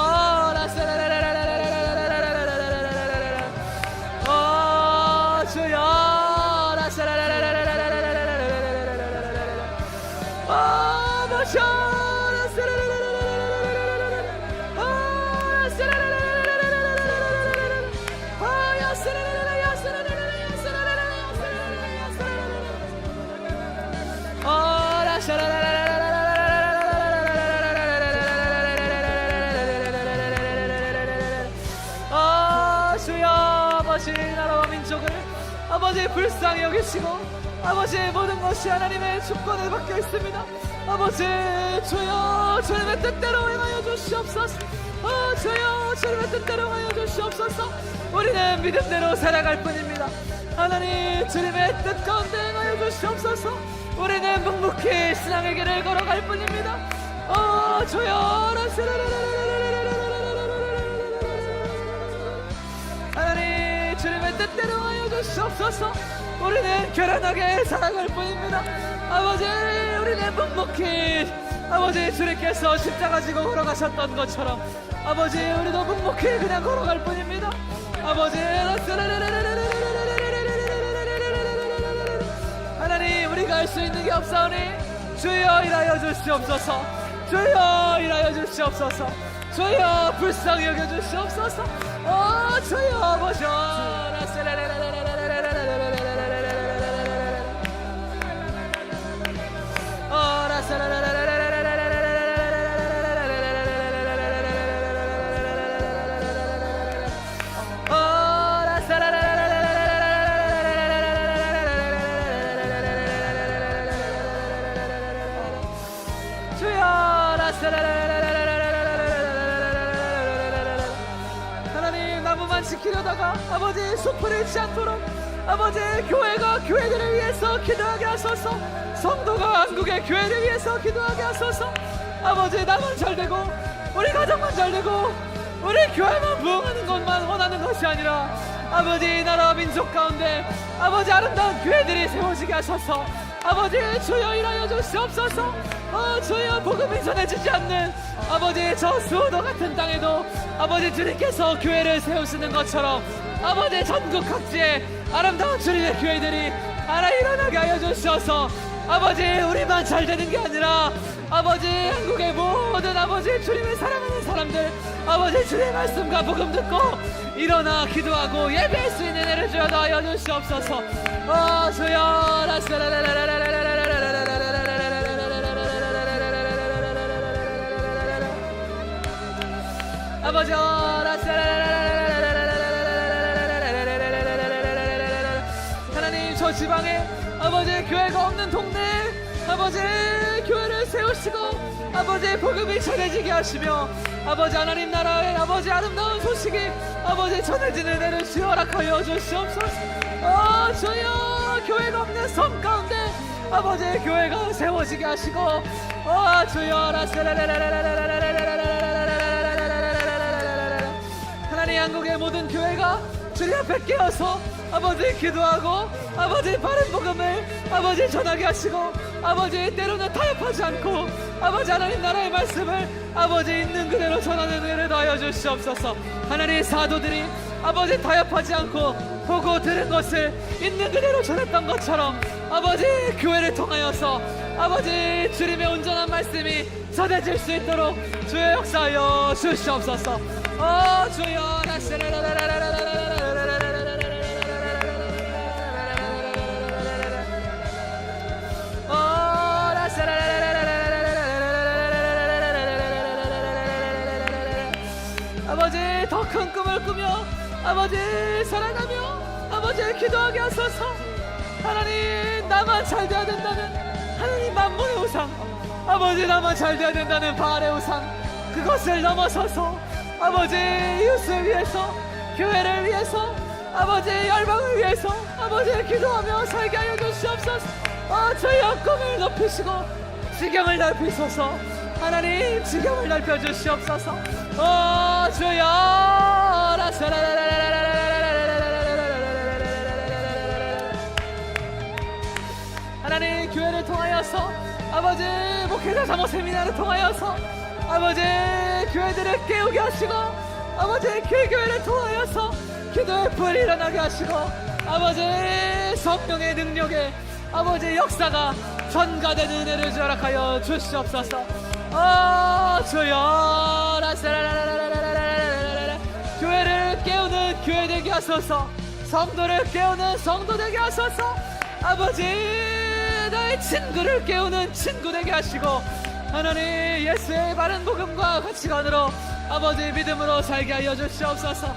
주여 아버지 나라와 민족을 아버지 불쌍히 여기시고 아버지 모든 것이 하나님의 주권을 받게 있습니다. 아버지 주여 주님의 뜻대로 행하여 주시옵소서. 주여 주님의 뜻대로 행하여 주시옵소서. 우리는 믿음대로 살아갈 뿐입니다. 하나님 주님의 뜻 가운데 행하여 주시옵소서. 우리는 묵묵히 신앙의 길을 걸어갈 뿐입니다. 주여 하나님 주님의 뜻대로 하여 주시옵소서. 우리는 결연하게 살아갈 뿐입니다. 아버지 우리는 묵묵히 아버지 주님께서 십자가 지고 걸어가셨던 것처럼 아버지 우리도 묵묵히 그냥 걸어갈 뿐입니다. 아버지 하나님 우리가 할 수 있는 게 없사오니 주여 일하여 주시옵소서. 주여 일하여 주시옵소서. 주여 불쌍히 여겨 주시옵소서. 주여 아버지 지키려다가 아버지 숲을 잃지 않도록 아버지 교회가 교회들을 위해서 기도하게 하소서. 성도가 한국의 교회를 위해서 기도하게 하소서. 아버지 나만 잘되고 우리 가정만 잘되고 우리 교회만 부흥하는 것만 원하는 것이 아니라 아버지 나라 민족 가운데 아버지 아름다운 교회들이 세워지게 하소서. 아버지 주여 일하여 주시옵소서. 주여 복음이 전해지지 않는 아버지 저 수도 같은 땅에도 아버지 주님께서 교회를 세우시는 것처럼 아버지 전국 각지에 아름다운 주님의 교회들이 하나 일어나게 하여 주셔서 아버지 우리만 잘 되는 게 아니라 아버지 한국의 모든 아버지 주님을 사랑하는 사람들 아버지 주님의 말씀과 복음 듣고 일어나 기도하고 예배할 수 있는 은혜를 주여다 하여 주시옵소서. 주여 아버지 하나님 저 지방에 아버지 교회가 없는 동네 아버지 교회를 세우시고 아버지 복음이 전해지게 하시며 아버지 하나님 나라의 아버지 아름다운 소식이 아버지 전해지는 은혜를 주여 허락하여 주시옵소서. 주여 교회가 없는 섬 가운데 아버지 교회가 세워지게 하시고 주여 하나님 한국의 모든 교회가 주님 앞에 깨어서 아버지 기도하고 아버지 바른 복음을 아버지 전하게 하시고 아버지 때로는 타협하지 않고 아버지 하나님 나라의 말씀을 아버지 있는 그대로 전하는 은혜를 더하여 주시옵소서. 하나님 사도들이 아버지 타협하지 않고 보고 들은 것을 있는 그대로 전했던 것처럼 아버지 교회를 통하여서 아버지 주님의 온전한 말씀이 전해질 수 있도록 주의 역사하여 주시옵소서. 주여 아버지 더 큰 꿈을 꾸며 아버지 살아가며 아버지 기도하게 하소서. 하나님 나만 잘 돼야 된다는 하나님 만물의 우상 아버지 나만 잘 돼야 된다는 바알의 우상 그것을 넘어서서 아버지 이웃을 위해서 교회를 위해서 아버지 열방을 위해서 아버지 기도하며 살게 하여 주시옵소서. 저희의 꿈을 높이시고 지경을 넓히소서. 하나님 지경을 넓혀주시옵소서. 주여 하나님 교회를 통하여서 아버지 목회자 사모 세미나를 통하여서 아버지 교회들을 깨우게 하시고 아버지 교회를 통하여서 기도의 불이 일어나게 하시고 아버지 성령의 능력에 아버지 역사가 전가되는 은혜를 허락하여 주시옵소서. 주여 교회를 깨우는 교회 되게 하소서. 성도를 깨우는 성도 되게 하소서. 아버지 나의 친구를 깨우는 친구 되게 하시고 하나님 예수의 바른 복음과 가치관으로 아버지 믿음으로 살게 하여 주시옵소서.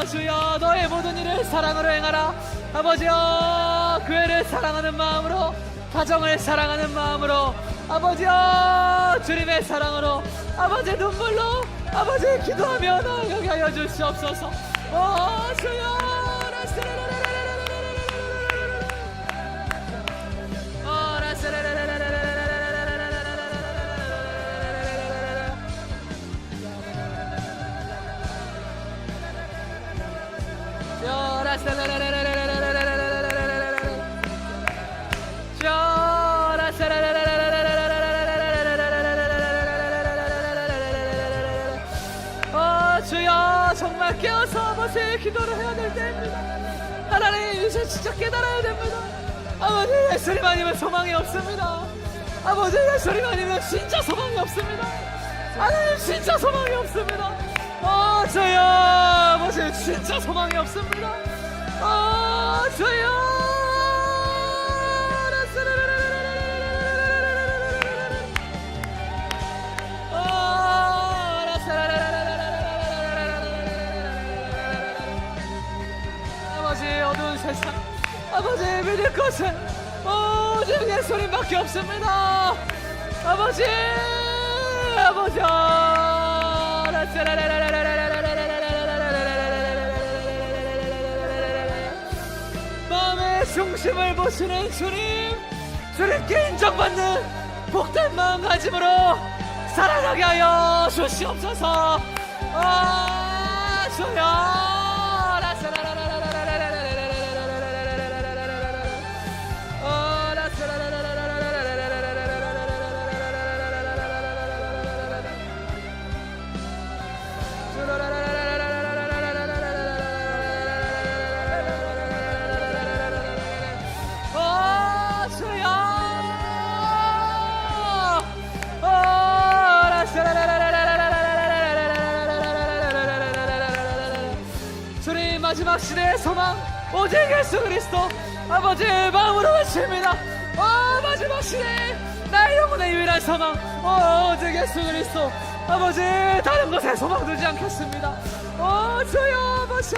주여 너의 모든 일을 사랑으로 행하라. 아버지여 교회를 사랑하는 마음으로 가정을 사랑하는 마음으로 아버지여 주님의 사랑으로 아버지 눈물로 아버지 기도하며 나아가게 하여 주시옵소서. 주여 주여 정말 깨어서 아버지 기도를 해야 될 때입니다. 하나님 이제 진짜 깨달아야 됩니다. 아버지 예수님 아니면 소망이 없습니다. 아버지 예수님 아니면 진짜 소망이 없습니다. 하나님 진짜 소망이 없습니다. 주여 아버지 진짜 소망이 없습니다. 주여 어두운 세상 아버지 믿을 것은 오직 예수님밖에 없습니다. 아버지 나를 보시는 주님, 주님께 인정받는 복된 마음가짐으로 살아가게 하여 주시옵소서. 주여. 주님 마지막 시대의 소망 오직 예수 그리스도 아버지의 마음으로 외칩니다. 마지막 시대 나의 영혼의 유일한 소망 오직 예수 그리스도 아버지 다른 곳에 소망 두지 않겠습니다. 주여 아버지